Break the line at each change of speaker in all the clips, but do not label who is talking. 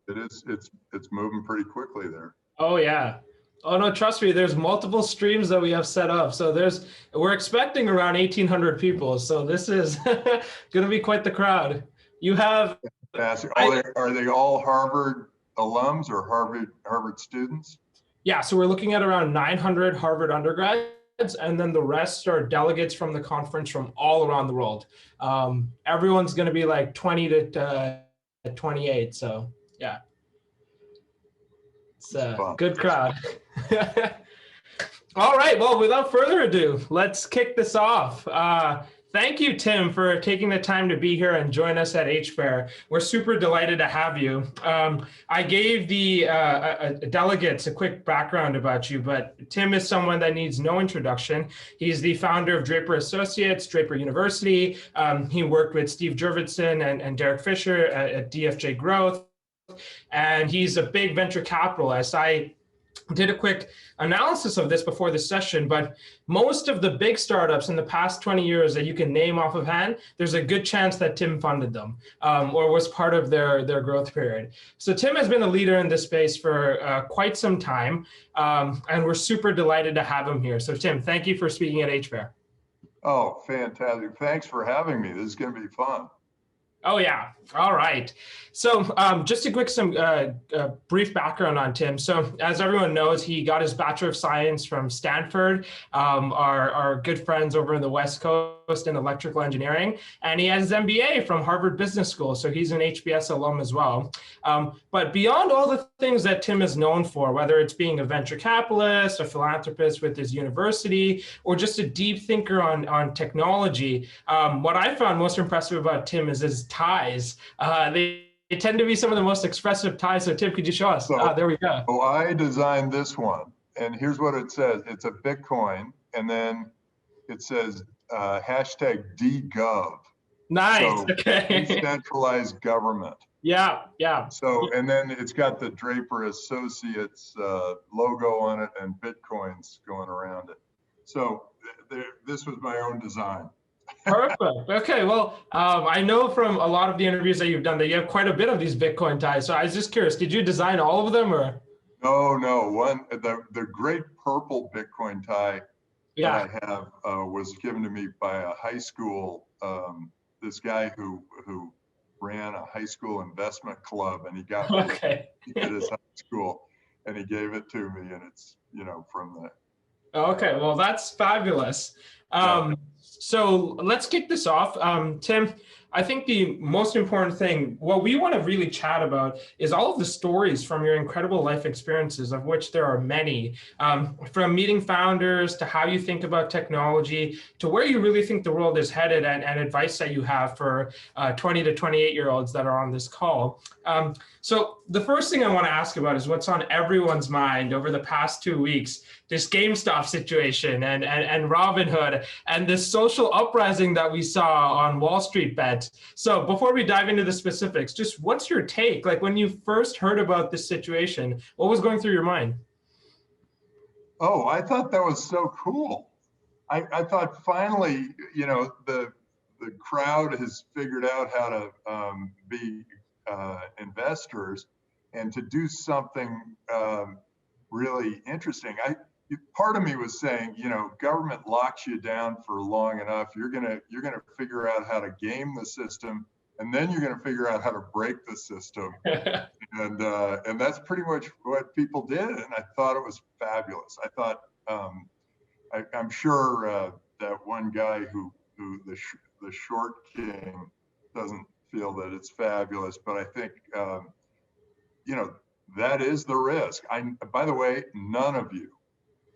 It is. It's moving pretty quickly there.
Oh yeah. Oh no, trust me, there's multiple streams that we have set up. So we're expecting around 1,800 people. So this is going to be quite the crowd. You have,
Are they all Harvard alums or Harvard students?
yeah, so we're looking at around 900 Harvard undergrads, and then the rest are delegates from the conference from all around the world. Everyone's going to be like 20 to 28. So yeah, it's a good crowd. All right, well, without further ado, let's kick this off. Thank you, Tim, for taking the time to be here and join us at HPAIR. We're super delighted to have you. I gave the delegates a quick background about you, but Tim is someone that needs no introduction. He's the founder of Draper Associates, Draper University. He worked with Steve Jurvetson and Derek Fisher at DFJ Growth, and he's a big venture capitalist. I did a quick analysis of this before the session, but most of the big startups in the past 20 years that you can name off of hand, there's a good chance that Tim funded them or was part of their growth period. So Tim has been a leader in this space for quite some time, and we're super delighted to have him here. So Tim, thank you for speaking at HPAIR.
Oh, fantastic. Thanks for having me. This is going to be fun.
Oh, yeah. All right. So just a quick brief background on Tim. So as everyone knows, he got his Bachelor of Science from Stanford, our good friends over in the West Coast in electrical engineering. And he has his MBA from Harvard Business School. So he's an HBS alum as well. But beyond all the things that Tim is known for, whether it's being a venture capitalist, a philanthropist with his university, or just a deep thinker on technology, what I found most impressive about Tim is his ties. They tend to be some of the most expressive ties. So Tim, could you show us? There we go.
So I designed this one, and here's what it says. It's a Bitcoin, and then it says hashtag DGov.
Nice.
So
okay.
Decentralized government.
Yeah, yeah.
So, and then it's got the Draper Associates logo on it and Bitcoins going around it. So this was my own design.
Perfect. Okay. Well, I know from a lot of the interviews that you've done that you have quite a bit of these Bitcoin ties. So I was just curious, did you design all of them or?
No. The great purple Bitcoin tie that I have was given to me by a high school, this guy who ran a high school investment club, and he got
okay.
at his high school, and he gave it to me, and it's, from the.
Okay. Well, that's fabulous. So let's kick this off. Tim, I think the most important thing, what we want to really chat about is all of the stories from your incredible life experiences, of which there are many, from meeting founders to how you think about technology to where you really think the world is headed, and advice that you have for 20 to 28-year-olds that are on this call. So the first thing I want to ask about is what's on everyone's mind over the past 2 weeks, this GameStop situation and Robinhood and this social uprising that we saw on Wall Street Bet. So before we dive into the specifics, just what's your take? Like when you first heard about this situation, what was going through your mind?
Oh, I thought that was so cool. I thought finally, the crowd has figured out how to be investors and to do something really interesting. Part of me was saying, government locks you down for long enough. You're gonna figure out how to game the system, and then you're gonna figure out how to break the system. and that's pretty much what people did, and I thought it was fabulous. I thought I'm sure that one guy who the short king doesn't feel that it's fabulous, but I think that is the risk. By the way, none of you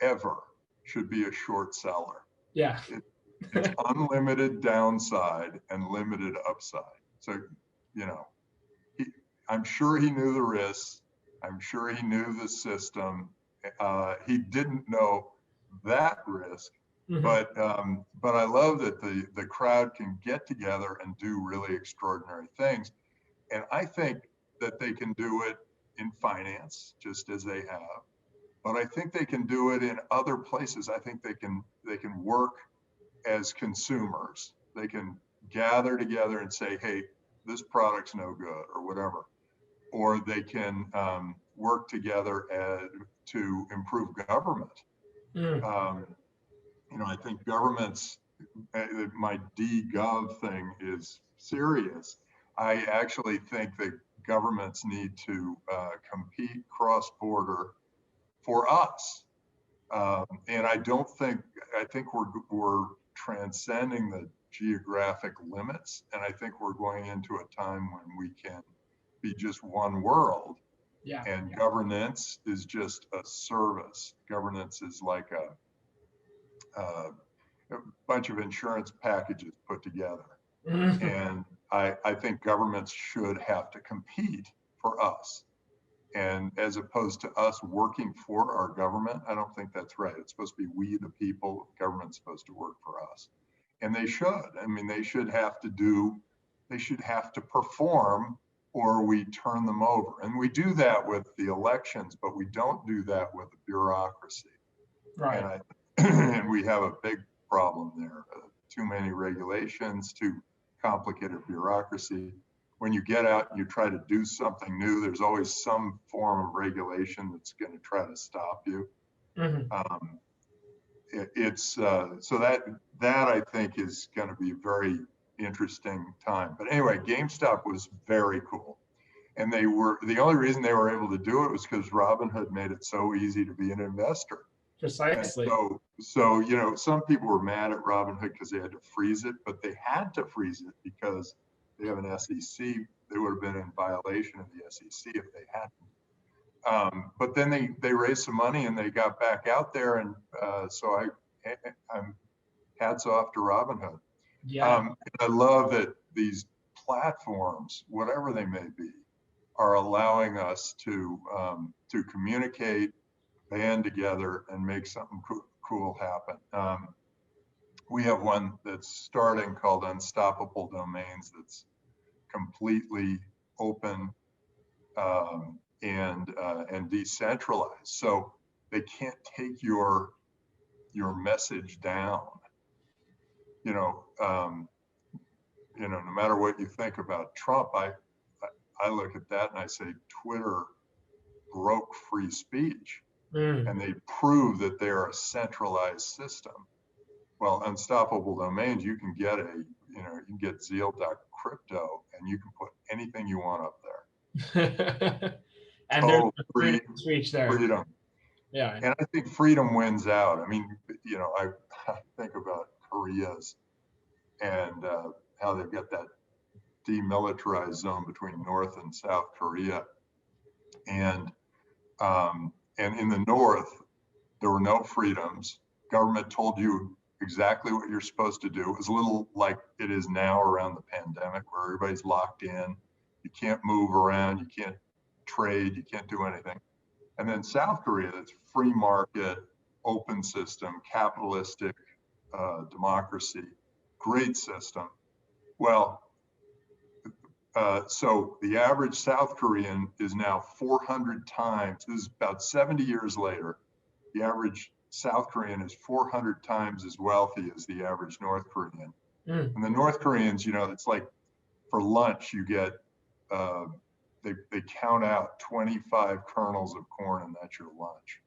ever should be a short seller.
Yeah.
It's unlimited downside and limited upside. So, I'm sure he knew the risks. I'm sure he knew the system. He didn't know that risk, but I love that the crowd can get together and do really extraordinary things. And I think that they can do it in finance, just as they have. But I think they can do it in other places. I think they can work as consumers. They can gather together and say, hey, this product's no good or whatever. or they can work together to improve government. You know, I think governments, my DGov thing is serious. I actually think that governments need to compete cross-border for us. And I think we're transcending the geographic limits. And I think we're going into a time when we can be just one world.
Yeah.
And governance is just a service. Governance is like a bunch of insurance packages put together. And I think governments should have to compete for us. And as opposed to us working for our government, I don't think that's right. It's supposed to be we, the people, government's supposed to work for us. And they should. I mean, they should have to perform, or we turn them over. And we do that with the elections, but we don't do that with the bureaucracy.
Right.
And we have a big problem there. Too many regulations, too complicated bureaucracy. When you get out and you try to do something new, there's always some form of regulation that's going to try to stop you. So that I think is going to be a very interesting time. But anyway, GameStop was very cool. And the only reason they were able to do it was because Robinhood made it so easy to be an investor.
Precisely.
And so, you know, some people were mad at Robinhood because they had to freeze it, but they had to freeze it because they have an SEC. They would have been in violation of the SEC if they hadn't. But then they raised some money and they got back out there, and so I'm hats off to Robinhood.
Yeah.
I love that these platforms, whatever they may be, are allowing us to communicate, band together, and make something cool happen. We have one that's starting called Unstoppable Domains that's completely open and decentralized. So they can't take your message down. No matter what you think about Trump, I look at that and I say Twitter broke free speech, and they prove that they're a centralized system. Well, Unstoppable Domains, you can get you can get zeal.crypto, and you can put anything you want up there.
And there's freedom of speech there.
Freedom.
Yeah.
And I think freedom wins out. I mean, I think about Korea's and how they've got that demilitarized zone between North and South Korea. And in the North, there were no freedoms. Government told you exactly what you're supposed to do. It was a little like it is now around the pandemic, where everybody's locked in. You can't move around, you can't trade, you can't do anything. And then South Korea, that's free market, open system, capitalistic democracy, great system. Well, so the average South Korean is now 400 times, this is about 70 years later, the average South Korean is 400 times as wealthy as the average North Korean. And the North Koreans, it's like for lunch, you get, they count out 25 kernels of corn and that's your lunch.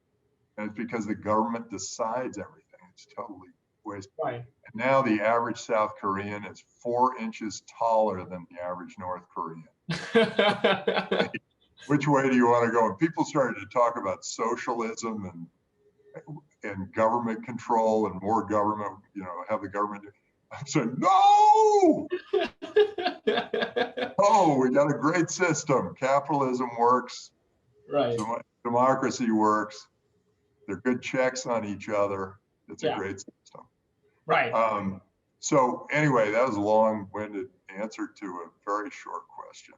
And it's because the government decides everything. It's totally wasteful.
Right.
And now the average South Korean is 4 inches taller than the average North Korean. Which way do you want to go? And people started to talk about socialism and government control and more government, have the government. I'm saying, no! Oh, we got a great system. Capitalism works.
Right.
Democracy works. They're good checks on each other. It's a great system.
Right.
So anyway, that was a long-winded answer to a very short question.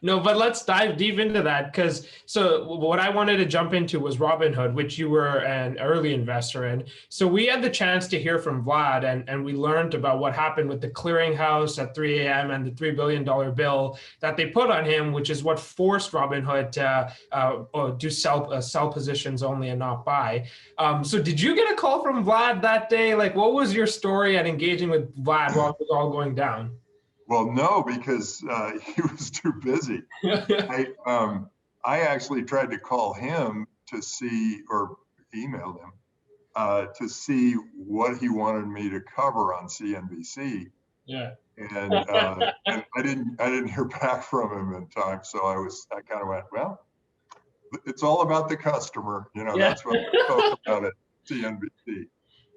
No, but let's dive deep into that, because what I wanted to jump into was Robinhood, which you were an early investor in. So we had the chance to hear from Vlad, and we learned about what happened with the clearinghouse at 3 a.m. and the $3 billion bill that they put on him, which is what forced Robinhood to do sell positions only and not buy. So did you get a call from Vlad that day? Like, what was your story at engaging with Vlad while it was all going down?
Well, no, because he was too busy. I I actually tried to call him to see, or emailed him to see what he wanted me to cover on CNBC,
Yeah.
and I didn't hear back from him in time. So I kind of went, well, it's all about the customer.
Yeah.
That's what I spoke about at CNBC.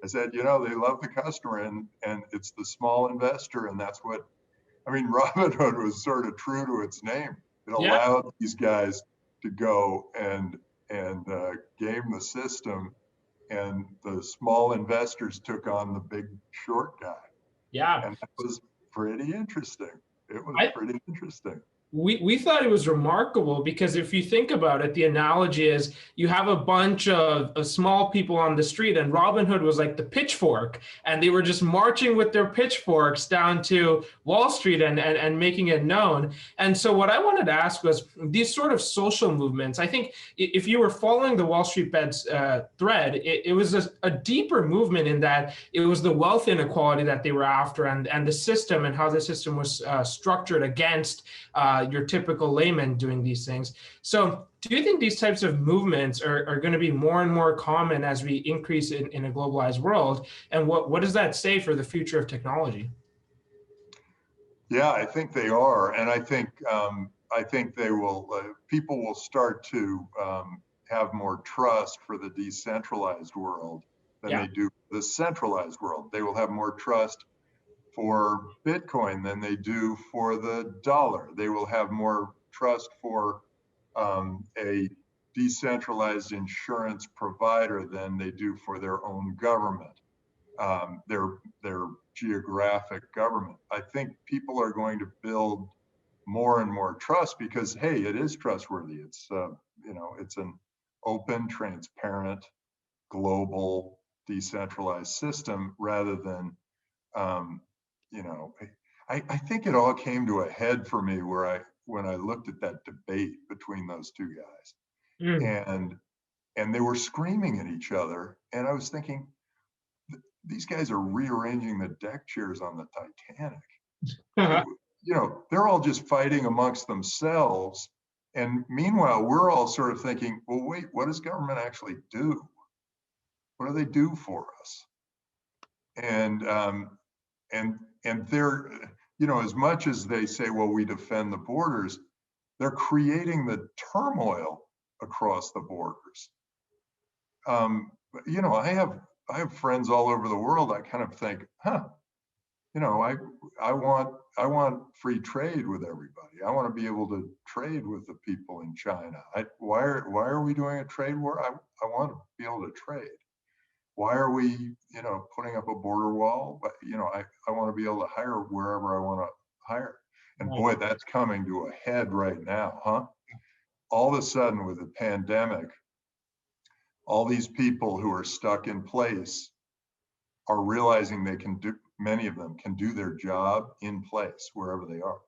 I said, they love the customer, and it's the small investor, and that's what I mean. Robinhood was sort of true to its name. It
Yeah.
allowed these guys to go and game the system, and the small investors took on the big short guy,
Yeah.
and that was pretty interesting. It was
I,
pretty interesting.
we thought it was remarkable because if you think about it, the analogy is you have a bunch of small people on the street, and Robin Hood was like the pitchfork, and they were just marching with their pitchforks down to Wall Street and making it known. And so what I wanted to ask was these sort of social movements. I think if you were following the Wall Street Bets thread, it was a deeper movement in that it was the wealth inequality that they were after, and the system and how the system was structured against your typical layman doing these things. So do you think these types of movements are going to be more and more common as we increase in a globalized world? And what does that say for the future of technology?
Yeah, I think they are, and I think they will. People will start to have more trust for the decentralized world than
Yeah.
they do the centralized world. They will have more trust for Bitcoin than they do for the dollar. They will have more trust for a decentralized insurance provider than they do for their own government, their geographic government. I think people are going to build more and more trust because, hey, it is trustworthy. It's an open, transparent, global, decentralized system rather than um, you know, I think it all came to a head for me when I looked at that debate between those two guys,
Mm.
and they were screaming at each other, and I was thinking, these guys are rearranging the deck chairs on the Titanic. It, they're all just fighting amongst themselves, and meanwhile, we're all sort of thinking, well, wait, what does government actually do? What do they do for us? And and they're as much as they say, well, we defend the borders, they're creating the turmoil across the borders. I have friends all over the world. I kind of think, I want free trade with everybody. I want to be able to trade with the people in China. Why are we doing a trade war? I want to be able to trade. Why are we, putting up a border wall? But, I want to be able to hire wherever I want to hire. And
Right.
boy, that's coming to a head right now, huh? All of a sudden with the pandemic, all these people who are stuck in place are realizing many of them can do their job in place wherever they are.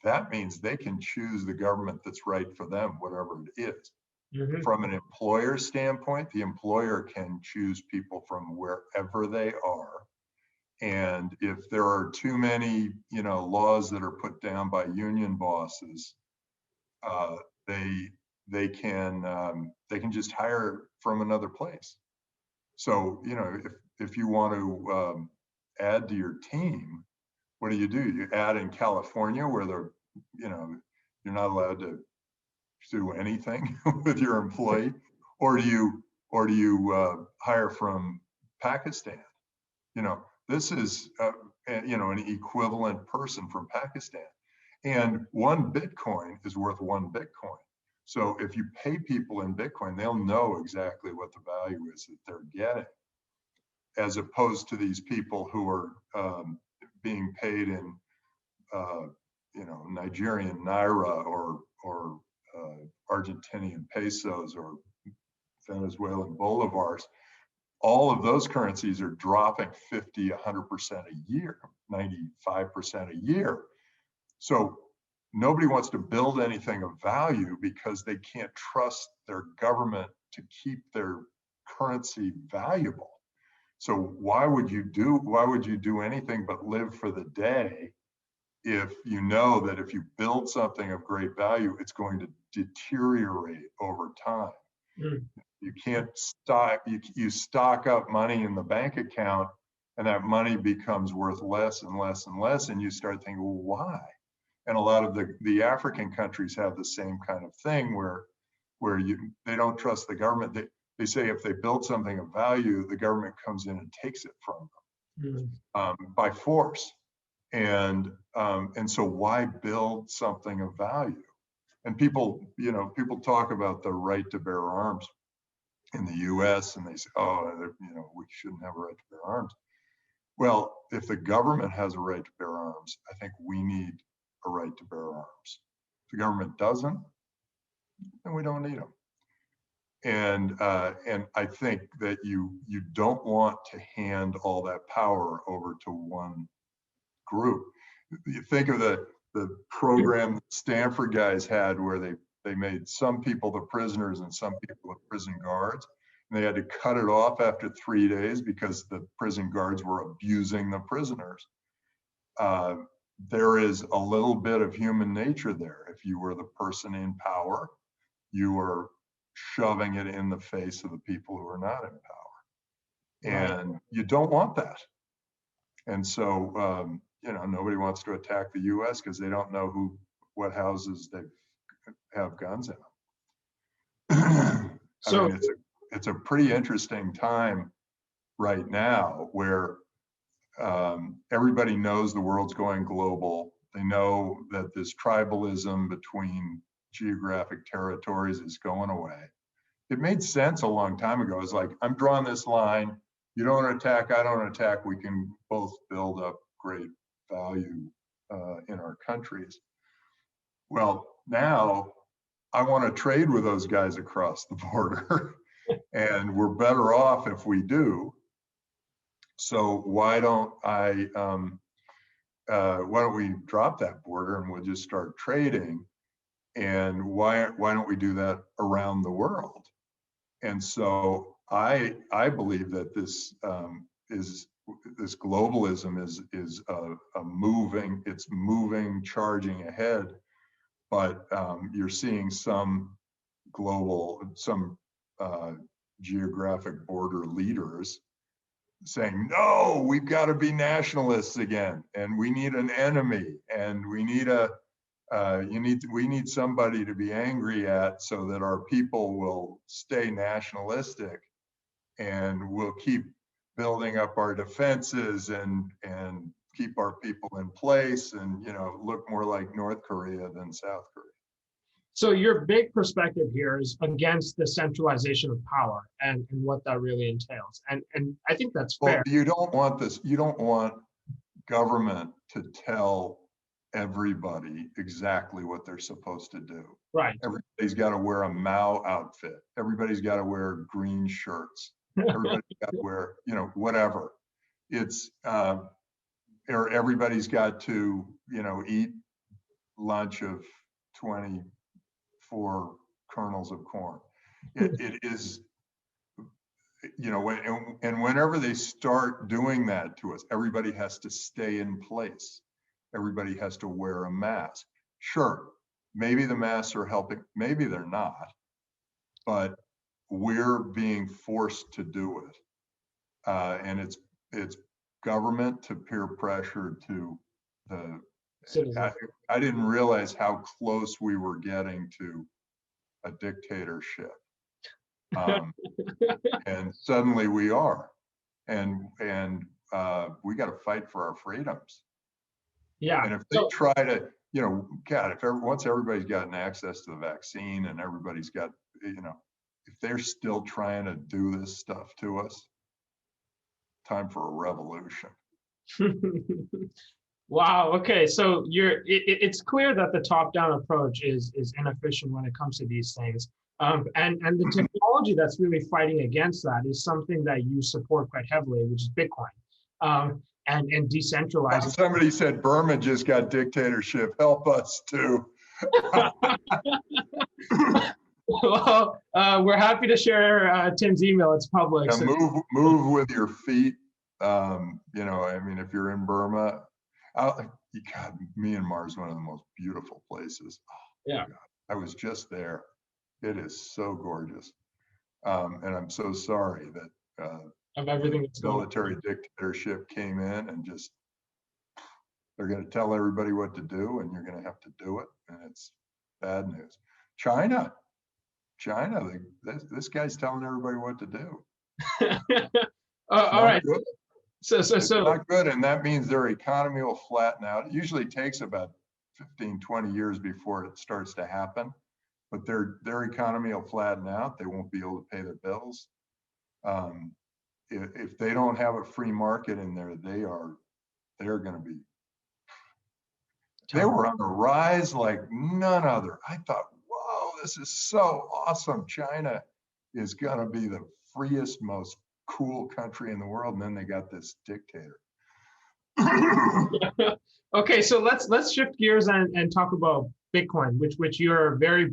That means they can choose the government that's right for them, whatever it is.
Mhm.
From an employer standpoint, the employer can choose people from wherever they are. And if there are too many, laws that are put down by union bosses, uh, they they can just hire from another place. So if you want to add to your team, what do? You add in California where you know you're not allowed to do anything with your employee, or do you hire from Pakistan? This is an equivalent person from Pakistan, and one Bitcoin is worth one Bitcoin. So if you pay people in Bitcoin, they'll know exactly what the value is that they're getting, as opposed to these people who are being paid in Nigerian naira or Argentinian pesos or Venezuelan bolivars. All of those currencies are dropping 50, 100% a year, 95% a year. So nobody wants to build anything of value because they can't trust their government to keep their currency valuable. So why would you do anything but live for the day if you know that if you build something of great value, it's going to deteriorate over time.
Mm.
You can't stock, you stock up money in the bank account, and that money becomes worth less and less and less, and you start thinking, well, why? And a lot of the African countries have the same kind of thing where they don't trust the government. They say if they build something of value, the government comes in and takes it from them by force. And so why build something of value? And people talk about the right to bear arms in the U.S. and they say, oh, we shouldn't have a right to bear arms. Well, if the government has a right to bear arms, I think we need a right to bear arms. If the government doesn't, then we don't need them. And I think that you don't want to hand all that power over to one group. You think of the program that Stanford guys had where they made some people the prisoners and some people the prison guards. And they had to cut it off after 3 days because the prison guards were abusing the prisoners. There is a little bit of human nature there. If you were the person in power, you were shoving it in the face of the people who are not in power. And you don't want that. And so, nobody wants to attack the U.S. because they don't know what houses they have guns in them. So I mean, it's a pretty interesting time right now where everybody knows the world's going global. They know that this tribalism between geographic territories is going away. It made sense a long time ago. It's like, I'm drawing this line. You don't attack, I don't attack. We can both build up great value in our countries. Well, now I want to trade with those guys across the border, and we're better off if we do. So why don't we drop that border and we'll just start trading? And why don't we do that around the world? And so I believe that this globalism is a moving, charging ahead. But you're seeing some geographic border leaders saying, no, we've got to be nationalists again, and we need an enemy, and we need we need somebody to be angry at so that our people will stay nationalistic, and we'll keep building up our defenses and keep our people in place, and look more like North Korea than South Korea.
So your big perspective here is against the centralization of power and what that really entails. And I think that's fair.
Well, you don't want this. You don't want government to tell everybody exactly what they're supposed to do.
Right.
Everybody's got to wear a Mao outfit. Everybody's got to wear green shirts. Everybody's got to wear, whatever. It's, or everybody's got to, eat lunch of 24 kernels of corn. It is, and whenever they start doing that to us, everybody has to stay in place. Everybody has to wear a mask. Sure, maybe the masks are helping, maybe they're not, but we're being forced to do it. And it's government to peer pressure to the, I didn't realize how close we were getting to a dictatorship. And suddenly we are, and we got to fight for our freedoms.
Yeah.
And if they try to, God, once everybody's gotten access to the vaccine and everybody's got, if they're still trying to do this stuff to us, time for a revolution.
Wow. Okay. So it's clear that the top-down approach is inefficient when it comes to these things. And the technology that's really fighting against that is something that you support quite heavily, which is Bitcoin. And decentralizing.
Somebody said Burma just got dictatorship. Help us too.
Well, we're happy to share Tim's email. It's public.
Yeah, so. Move with your feet. If you're in Burma, God, Myanmar is one of the most beautiful places. Oh,
Yeah.
God. I was just there. It is so gorgeous. And I'm so sorry that
Of everything
the
that's going
military
on.
dictatorship came in and just, they're going to tell everybody what to do and you're going to have to do it. And it's bad news. China, this guy's telling everybody what to do.
All
Not
right.
good.
So
It's not good. And that means their economy will flatten out. It usually takes about 15, 20 years before it starts to happen. But their economy will flatten out. They won't be able to pay their bills. If they don't have a free market in there, they're going to be. They were on the rise like none other. I thought, whoa, this is so awesome. China is going to be the freest, most cool country in the world. And then they got this dictator.
Okay, so let's shift gears and talk about Bitcoin, which you're very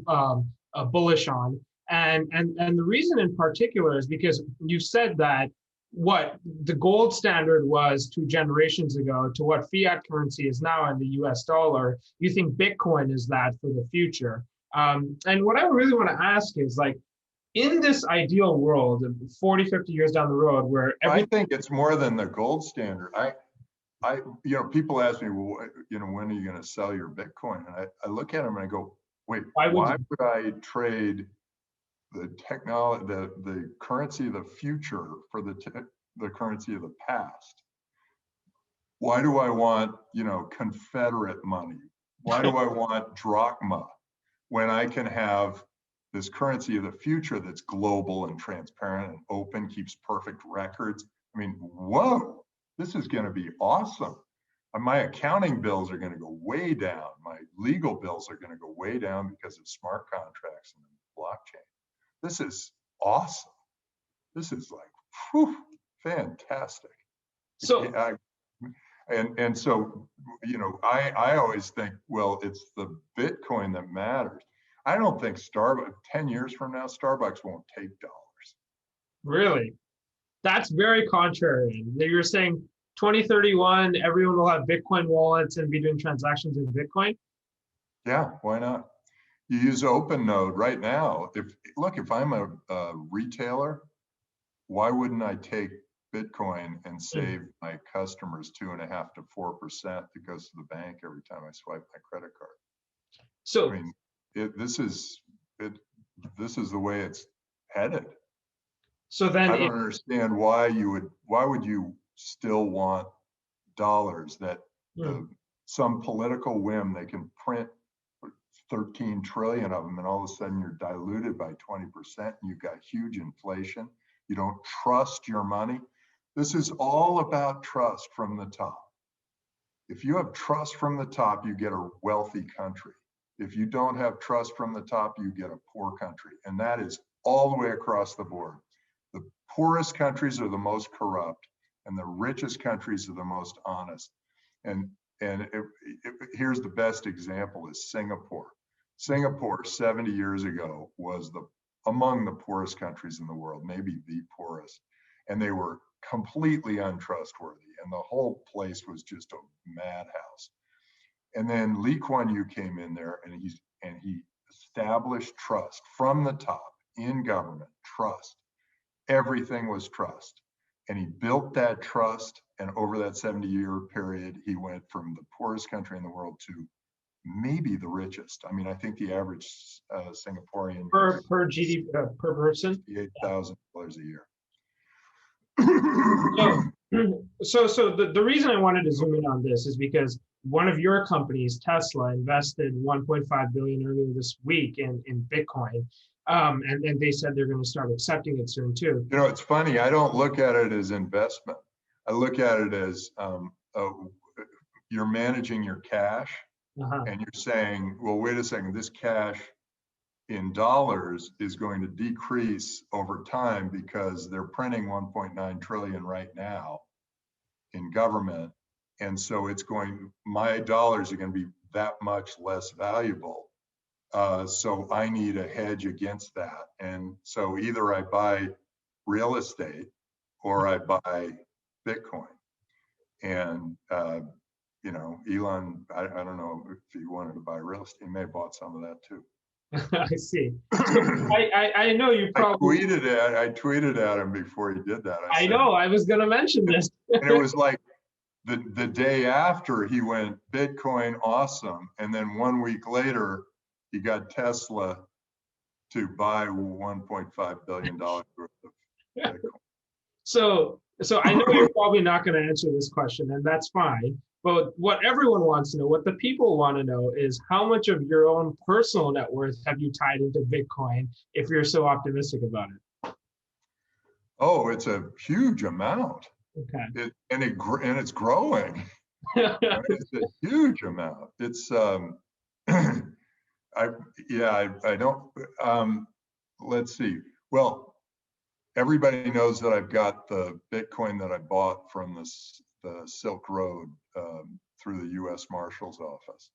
bullish on, and the reason in particular is because you said that what the gold standard was 2 generations ago to what fiat currency is now in the U.S. dollar. You think Bitcoin is that for the future, and what I really want to ask is like, in this ideal world, 40, 50 years down the road, where
I think it's more than the gold standard. People ask me, well, when are you going to sell your Bitcoin? And I look at them and I go, wait, why would I trade the technology, the currency of the future for the currency of the past? Why do I want, Confederate money? Why do I want drachma when I can have this currency of the future that's global and transparent and open, keeps perfect records? I mean, whoa. This is going to be awesome. My accounting bills are going to go way down. My legal bills are going to go way down because of smart contracts and blockchain. This is awesome. This is like, whew, fantastic.
So,
I always think, well, it's the Bitcoin that matters. I don't think 10 years from now, Starbucks won't take dollars.
Really? That's very contrary. You're saying 2031, everyone will have Bitcoin wallets and be doing transactions in Bitcoin?
Yeah, why not? You use OpenNode right now. If I'm a retailer, why wouldn't I take Bitcoin and save my customers 2.5% to 4% that goes to the bank every time I swipe my credit card?
So,
I mean, this is the way it's headed.
So then
I don't understand why would you still want dollars that some political whim, they can print 13 trillion of them and all of a sudden you're diluted by 20% and you've got huge inflation. You don't trust your money. This is all about trust from the top. If you have trust from the top, you get a wealthy country. If you don't have trust from the top, you get a poor country. And that is all the way across the board. The poorest countries are the most corrupt and the richest countries are the most honest. And here's the best example is Singapore. Singapore 70 years ago was among the poorest countries in the world, maybe the poorest. And they were completely untrustworthy. And the whole place was just a madhouse. And then Lee Kuan Yew came in there and he established trust from the top in government, trust. Everything was trust. And he built that trust. And over that 70-year period, he went from the poorest country in the world to maybe the richest. I mean, I think the average Singaporean
per GDP per person,
$58,000 a year.
So the reason I wanted to zoom in on this is because one of your companies, Tesla, invested 1.5 billion earlier this week in Bitcoin, and they said they're going to start accepting it soon too.
It's funny. I don't look at it as investment. I look at it as you're managing your cash, and you're saying, well, wait a second, this cash in dollars is going to decrease over time because they're printing 1.9 trillion right now in government. And so my dollars are going to be that much less valuable. So I need a hedge against that. And so either I buy real estate or I buy Bitcoin. And you know, Elon, I don't know if he wanted to buy real estate. He may have bought some of that too.
I see. So I know you probably.
I tweeted at him before he did that.
I
said,
know. I was going to mention this.
and it was like the day after he went Bitcoin awesome, and then 1 week later he got Tesla to buy $1.5 billion worth of Bitcoin.
So I know you're probably not going to answer this question, and that's fine. But what everyone wants to know, what the people want to know, is how much of your own personal net worth have you tied into Bitcoin if you're so optimistic about it?
Oh, it's a huge amount.
Okay.
And it's growing. It's a huge amount. It's I don't let's see. Well, everybody knows that I've got the Bitcoin that I bought from the Silk Road through the U.S. Marshal's office,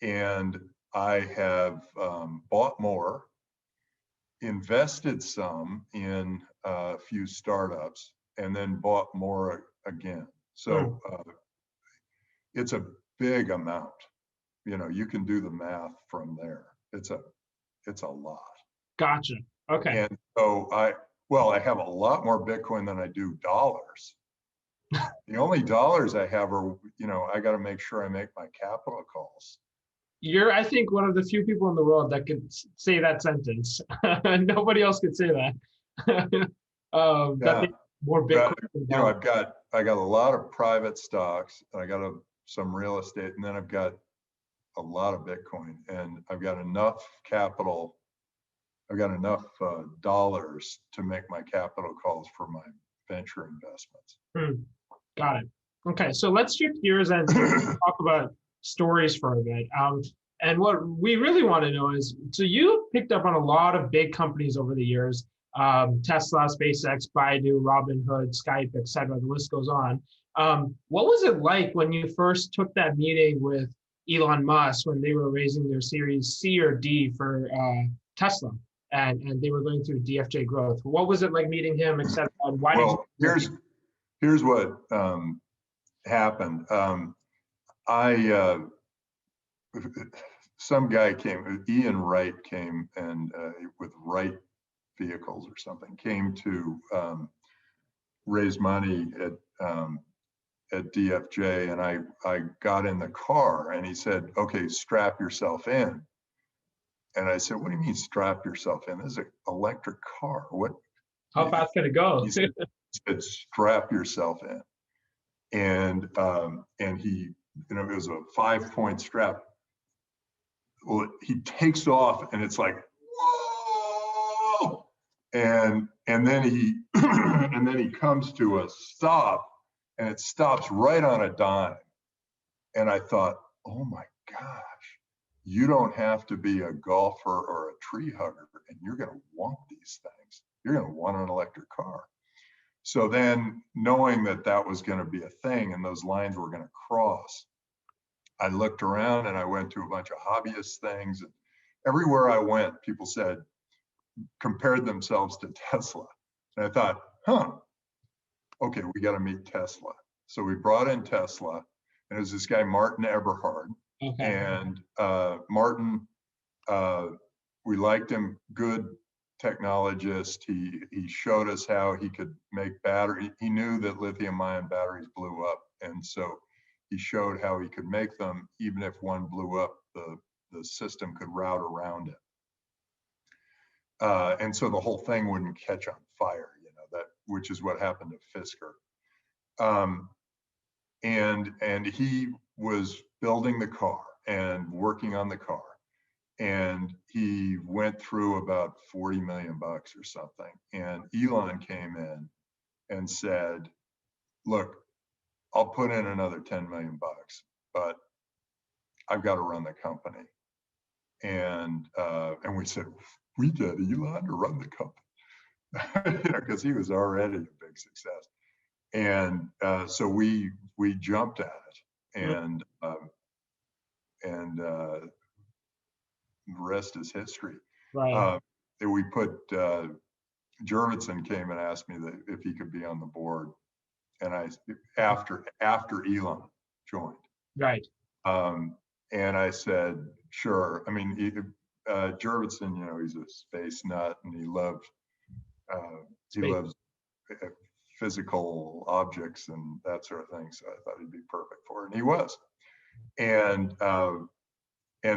and I have bought more, invested some in a few startups, and then bought more again. So it's a big amount. You know, you can do the math from there. It's a lot.
Gotcha. Okay.
And so I have a lot more Bitcoin than I do dollars. The only dollars I have are, you know, I got to make sure I make my capital calls.
You're, I think, one of the few people in the world that could say that sentence. Nobody else could say that. That more Bitcoin.
You know, I got a lot of private stocks, and I got some real estate, and then I've got a lot of Bitcoin, and I've got enough capital. I've got enough dollars to make my capital calls for my venture investments.
Got it. Okay, so let's shift gears and talk about stories for a bit. And what we really want to know is, so you picked up on a lot of big companies over the years, Tesla, SpaceX, Baidu, Robinhood, Skype, et cetera, the list goes on. What was it like when you first took that meeting with Elon Musk when they were raising their Series C or D for Tesla, and they were going through DFJ growth? What was it like meeting him, et cetera? And why did you
here's what happened. Some guy came, Ian Wright came, and with Wright Vehicles or something, came to raise money at DFJ, and I got in the car, and he said, "Okay, strap yourself in." And I said, "What do you mean strap yourself in? This is an electric car. What?
How fast can it go?"
He said, "Strap yourself in." And he, you know, it was a 5-point strap. Well, he takes off, and it's like, whoa! And then he and then he comes to a stop, and it stops right on a dime. And I thought, oh my gosh, you don't have to be a golfer or a tree hugger, and you're going to want these things. You're going to want an electric car. So then, knowing that that was going to be a thing and those lines were going to cross, I looked around and I went to a bunch of hobbyist things. And everywhere I went, people compared themselves to Tesla. And I thought, okay, we got to meet Tesla. So we brought in Tesla, and it was this guy, Martin Eberhard.
Okay.
And Martin, we liked him, good technologist. He showed us how he could make battery. He knew that lithium-ion batteries blew up, and so he showed how he could make them. Even if one blew up, the system could route around it, and so the whole thing wouldn't catch on fire. You know, which is what happened to Fisker. And he was building the car and working on the car. And he went through about 40 million bucks or something. And Elon came in and said, "Look, I'll put in another 10 million bucks, but I've got to run the company." And we said, "We get Elon to run the company," you know, because he was already a big success. And so we jumped at it, and the rest is history.
Right.
We put Jurvetson came and asked me if he could be on the board, after Elon joined.
Right.
And I said, sure. I mean, Jurvetson, he's a space nut, and he loves physical objects and that sort of thing. So I thought he'd be perfect for it, and he was. And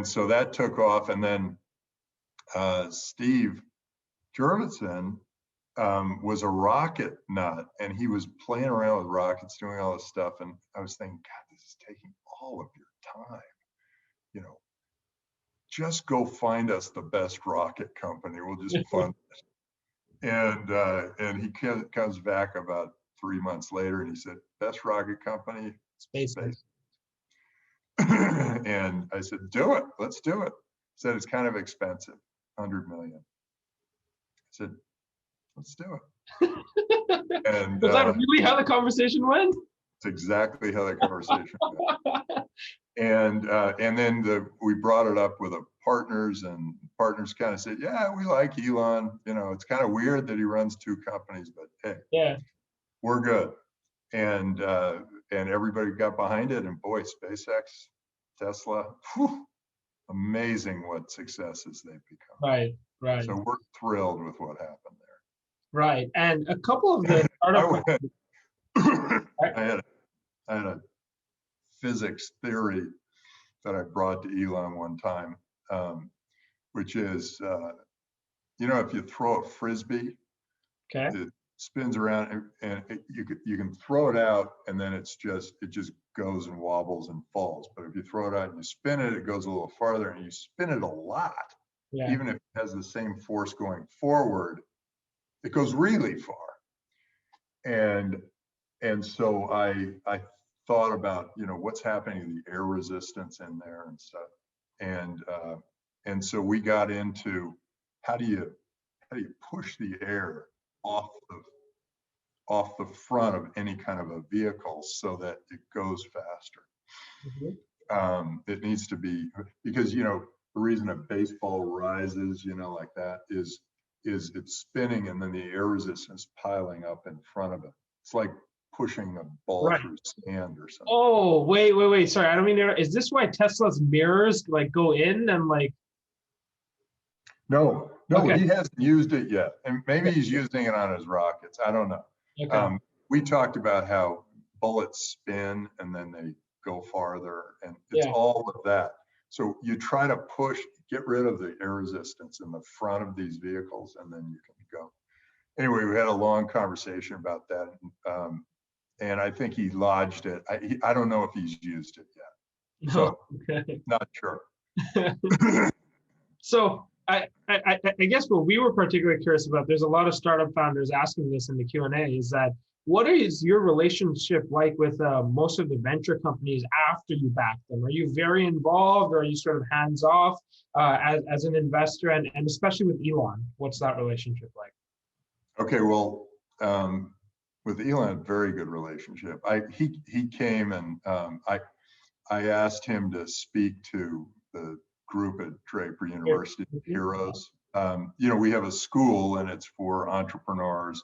so that took off, and then Steve Jurvetson was a rocket nut, and he was playing around with rockets, doing all this stuff. And I was thinking, God, this is taking all of your time. Just go find us the best rocket company. We'll just fund it. And he comes back about 3 months later, and he said, best rocket company,
Space.
And I said, do it. Let's do it. He said, it's kind of expensive, 100 million. I said, let's do it. And
was that really how the conversation went?
It's exactly how the conversation went. And then we brought it up with the partners, and partners kind of said, yeah, we like Elon. It's kind of weird that he runs 2 companies, but hey,
yeah,
we're good. And everybody got behind it, and boy, SpaceX, Tesla, amazing what successes they've become.
Right.
So we're thrilled with what happened there.
Right. And a couple of the startup
I had a physics theory that I brought to Elon one time, which is, if you throw a frisbee,
okay,
it spins around, and you can throw it out, and then it just goes and wobbles and falls. But if you throw it out and you spin it, it goes a little farther, and you spin it a lot.
Yeah.
Even if it has the same force going forward, it goes really far. And so I thought about, what's happening to the air resistance in there and stuff. And so we got into how do you push the air off the front of any kind of a vehicle so that it goes faster. It needs to be, because the reason a baseball rises, like that, is it's spinning, and then the air resistance piling up in front of it. It's like pushing a ball through sand or something.
Oh, wait. Sorry, I don't mean to. Is this why Tesla's mirrors go in and like?
No,
okay.
He hasn't used it yet, and maybe he's using it on his rockets. I don't know.
Okay.
We talked about how bullets spin and then they go farther, and it's all of that. So you try to get rid of the air resistance in the front of these vehicles, and then you can go. Anyway, we had a long conversation about that, and I think he lodged it. I don't know if he's used it yet, so not sure.
So I guess what we were particularly curious about, there's a lot of startup founders asking this in the Q&A, is that what is your relationship like with most of the venture companies after you back them? Are you very involved, or are you sort of hands off as an investor, and especially with Elon? What's that relationship like?
Okay, well, with Elon, very good relationship. He came, and I asked him to speak to the group at Draper University, Heroes. We have a school, and it's for entrepreneurs,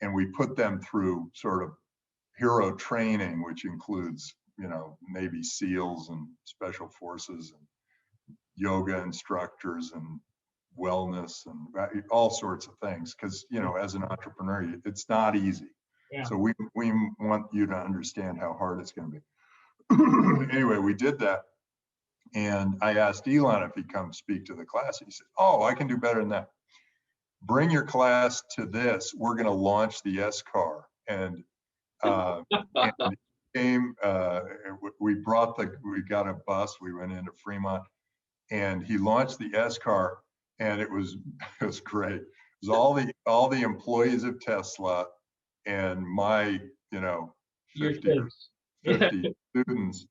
and we put them through sort of hero training, which includes, Navy SEALs and special forces and yoga instructors and wellness and all sorts of things. Because, as an entrepreneur, it's not easy.
Yeah.
So we want you to understand how hard it's going to be. Anyway, we did that. And I asked Elon if he'd come speak to the class. He said, oh, I can do better than that. Bring your class to this. We're going to launch the S-car. And we got a bus. We went into Fremont, and he launched the S-car, and it was great. It was all the employees of Tesla and my 50 students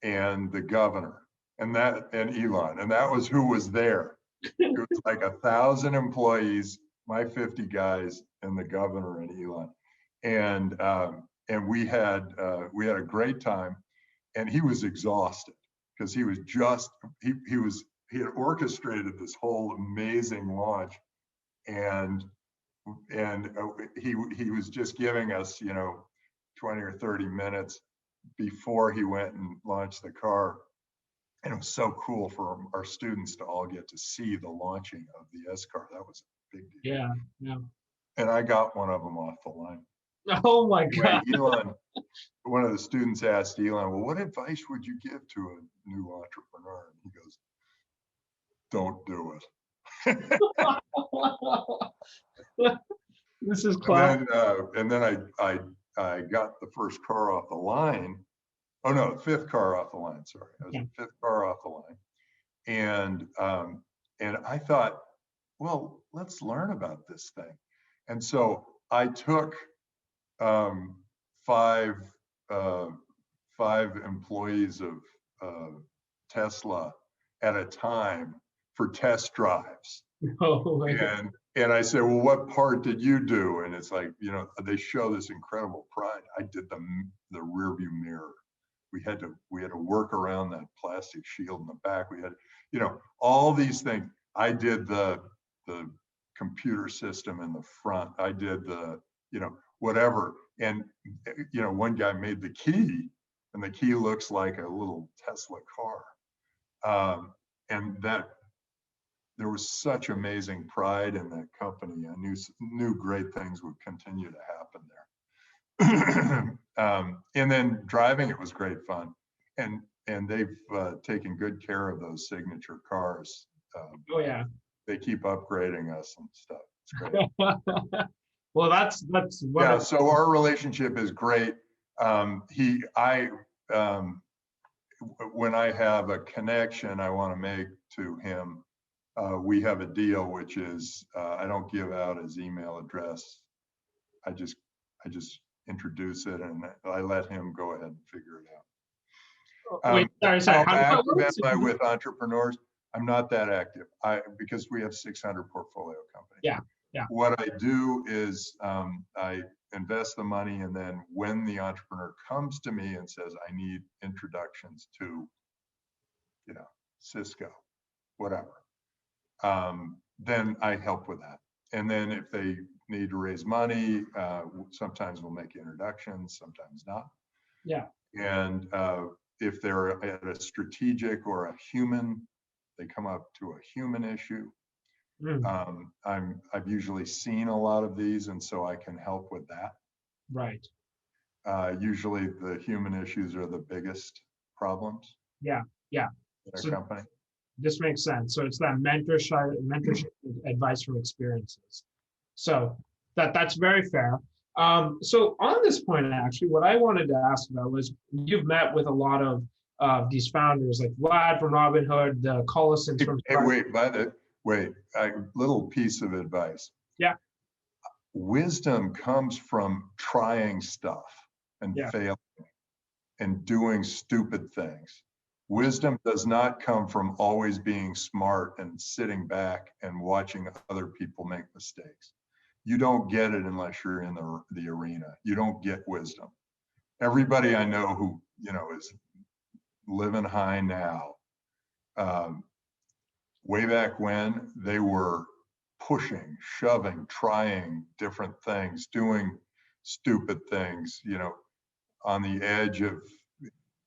and the governor and Elon, and that was who was there. It was like 1,000 employees, my 50 guys, and the governor and Elon, and we had a great time. And he was exhausted because he had orchestrated this whole amazing launch, and he was just giving us 20 or 30 minutes before he went and launched the car. And it was so cool for our students to all get to see the launching of the S car. That was a big deal.
Yeah, yeah.
And I got one of them off the line.
Oh my God.
Elon, one of the students asked Elon, well, what advice would you give to a new entrepreneur? And he goes, don't do it.
This is classic.
And then I got the first car off the line. Oh no, fifth car off the line. Sorry, I was the fifth car off the line, and I thought, well, let's learn about this thing. And so I took five employees of Tesla at a time for test drives.
Oh,
and I said, well, what part did you do? And it's like, you know, they show this incredible pride. I did the rear view mirror. We had to work around that plastic shield in the back. We had, you know, all these things. I did the computer system in the front. I did the, you know, whatever. And, you know, one guy made the key, and the key looks like a little Tesla car. And that, there was such amazing pride in that company. I knew great things would continue to happen there. And then driving it was great fun. And they've taken good care of those signature cars.
oh yeah.
They keep upgrading us and stuff. It's great.
Well, that's
yeah. So our relationship is great. When I have a connection I want to make to him, we have a deal, which is I don't give out his email address. I just introduce it, and I let him go ahead and figure it out.
Wait, sorry.
How active am I with entrepreneurs? I'm not that active. Because we have 600 portfolio companies.
Yeah, yeah.
What I do is I invest the money, and then when the entrepreneur comes to me and says, I need introductions to, you know, Cisco, whatever, then I help with that. And then if they need to raise money, sometimes we'll make introductions, sometimes not.
Yeah.
And if they're at a strategic or a human, they come up to a human issue. I've usually seen a lot of these, and so I can help with that.
Right.
Usually the human issues are the biggest problems.
Yeah, yeah.
In a company.
This makes sense. So it's that mentorship advice from experiences. So that's very fair. So on this point, actually, what I wanted to ask about was you've met with a lot of these founders like Vlad from Robinhood, the Collisons from.
Little piece of advice.
Yeah.
Wisdom comes from trying stuff and failing and doing stupid things. Wisdom does not come from always being smart and sitting back and watching other people make mistakes. You don't get it unless you're in the arena. You don't get wisdom. Everybody I know who, you know, is living high now, way back when, they were pushing, shoving, trying different things, doing stupid things, you know, on the edge of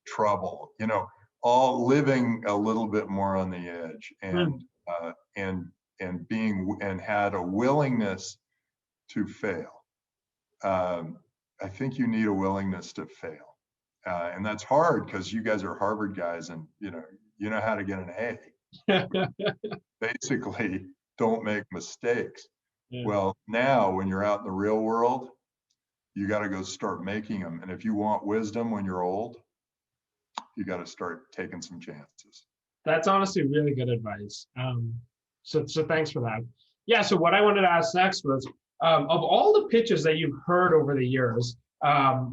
trouble, you know, all living a little bit more on the edge, and had a willingness to fail. I think you need a willingness to fail, and that's hard because you guys are Harvard guys, and you know how to get an A. Basically, don't make mistakes.
Yeah.
Well, now when you're out in the real world, you got to go start making them. And if you want wisdom when you're old, you got to start taking some chances.
That's honestly really good advice. So thanks for that. Yeah. So what I wanted to ask next was, of all the pitches that you've heard over the years,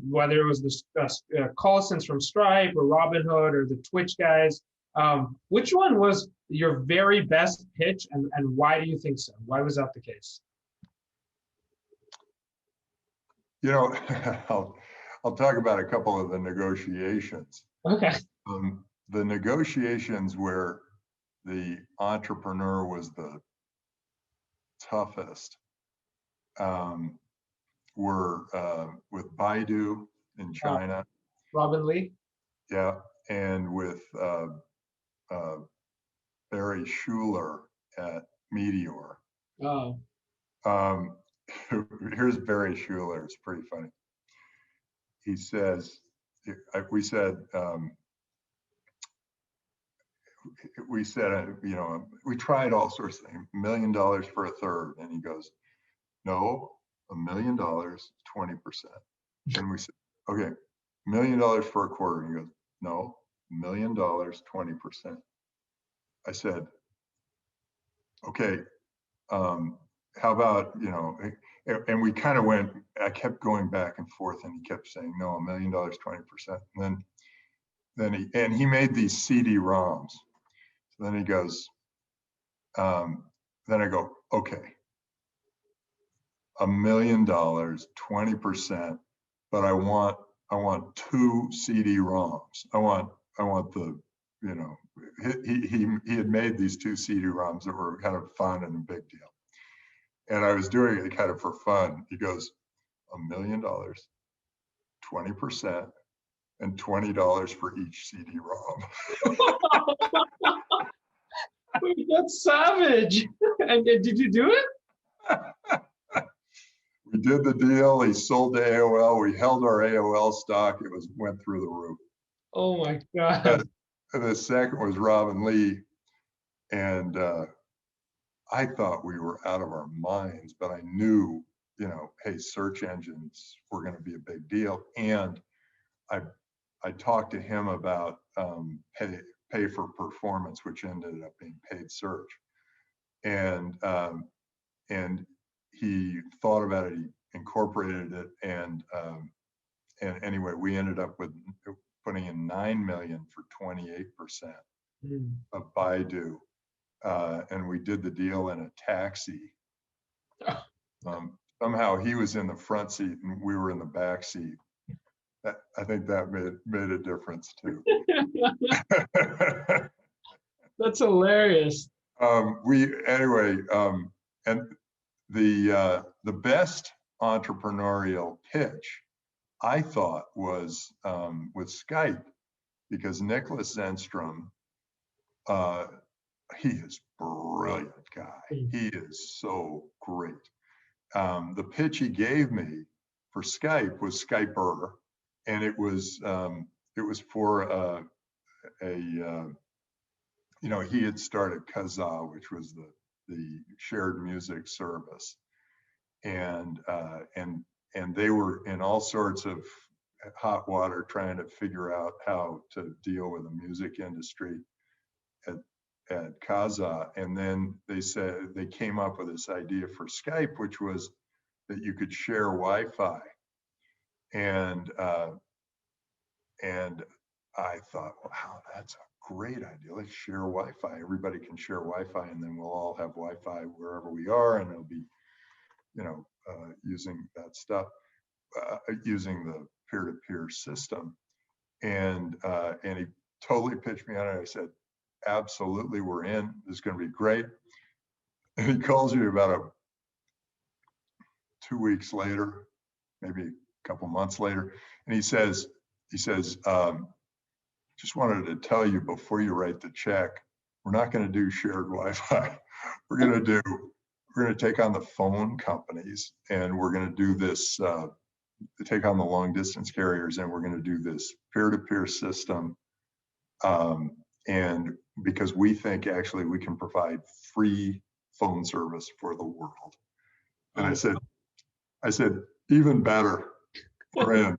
whether it was the Collisons from Stripe or Robinhood or the Twitch guys, which one was your very best pitch, and why do you think so? Why was that the case?
You know, I'll talk about a couple of the negotiations.
Okay.
The negotiations where the entrepreneur was the toughest were with Baidu in China.
Robin Lee.
Yeah, and with Barry Schuller at Meteor.
Oh.
Here's Barry Schuller. It's pretty funny. He says, we said, you know, we tried all sorts of things, $1 million for a third. And he goes, no, $1 million, 20%. And we said, okay, $1 million for a quarter. And he goes, no, $1 million, 20%. I said, okay, how about, you know, and we kind of went, I kept going back and forth and he kept saying, no, $1 million, 20%. And then he made these CD-ROMs. So then he goes, then I go, okay, $1 million, 20%, but I want 2 CD-ROMs. I want the, you know, he had made these 2 CD-ROMs that were kind of fun and a big deal. And I was doing it kind of for fun. He goes, $1 million, 20%, and $20 for each CD-ROM.
That's savage. And did you do it?
We did the deal. He sold to AOL. We held our AOL stock. It went through the roof.
Oh my God.
And the second was Robin Lee. And I thought we were out of our minds, but I knew, you know, hey, search engines were going to be a big deal. And I talked to him about pay for performance, which ended up being paid search. And he thought about it, he incorporated it, and anyway, we ended up with putting in $9 million for 28% of Baidu. And we did the deal in a taxi. Somehow he was in the front seat and we were in the back seat. I think that made a difference too.
That's hilarious.
And the best entrepreneurial pitch I thought was with Skype, because Nicholas Zenstrom, he is a brilliant guy. He is so great. The pitch he gave me for Skype was HPAIR, and it was for you know, he had started Kazaa, which was the shared music service, and they were in all sorts of hot water trying to figure out how to deal with the music industry at Kazaa. And then they said they came up with this idea for Skype, which was that you could share Wi-Fi. And I thought, wow, that's a great idea. Let's share Wi-Fi. Everybody can share Wi-Fi, and then we'll all have Wi-Fi wherever we are, and it'll be, you know, using that stuff, using the peer-to-peer system. And he totally pitched me on it. I said, absolutely, we're in. This is going to be great. And he calls me about 2 weeks later, maybe a couple months later, and he says, just wanted to tell you before you write the check, we're not going to do shared Wi-Fi. We're going to take on the phone companies, and we're going to do this, take on the long distance carriers, and we're going to do this peer-to-peer system. And because we think actually we can provide free phone service for the world. And I said, even better, we're in.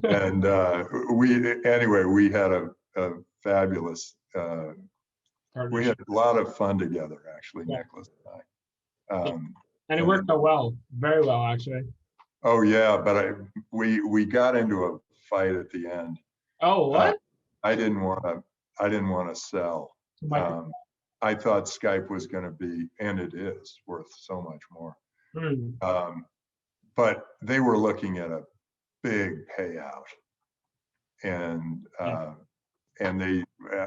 And we had a fabulous, we had a lot of fun together, actually, yeah. Nicholas and I.
And it worked out well, very well, actually.
Oh yeah, but we got into a fight at the end.
Oh, what?
I didn't want to sell. I thought Skype was going to be, and it is, worth so much more. But they were looking at a big payout, and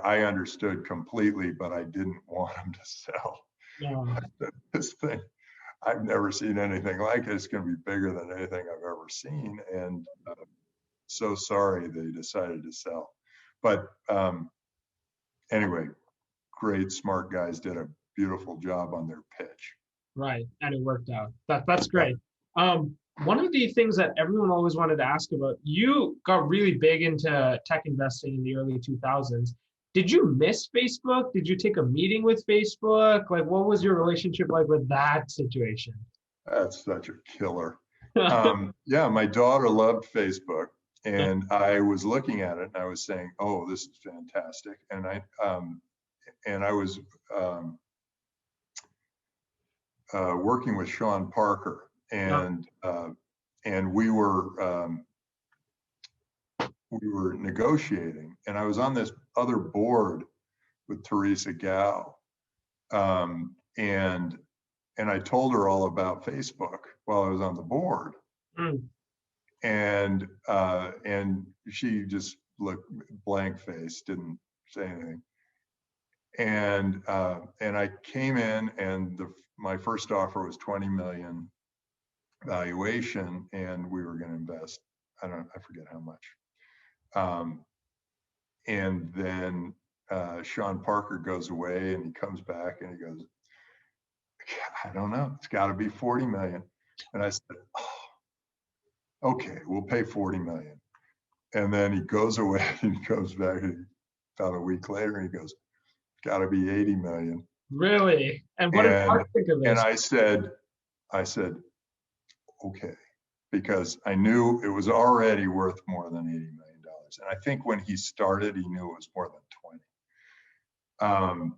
I understood completely, but I didn't want them to sell.
Yeah.
This thing, I've never seen anything like it. It's going to be bigger than anything I've ever seen, and so sorry they decided to sell. But anyway, great, smart guys did a beautiful job on their pitch.
Right, and it worked out. That's
Yeah.
great. One of the things that everyone always wanted to ask about, you got really big into tech investing in the early 2000s. Did you miss Facebook? Did you take a meeting with Facebook? Like, what was your relationship like with that situation?
That's such a killer. Yeah, my daughter loved Facebook, and I was looking at it and I was saying, "Oh, this is fantastic." And I was working with Sean Parker, and we were negotiating, and I was on this other board with Teresa Gao, and I told her all about Facebook while I was on the board, and she just looked blank faced, didn't say anything, and I came in, and my first offer was 20 million valuation, and we were going to invest, I forget how much. And then Sean Parker goes away, and he comes back and he goes, "I don't know, it's got to be 40 million." And I said, "Oh, okay, we'll pay 40 million." And then he goes away and he comes back, and about a week later, and he goes, "It's got to be 80 million."
Really? And what did Mark think of this?
And I said, okay, because I knew it was already worth more than $80 million. And I think when he started, he knew it was more than 20.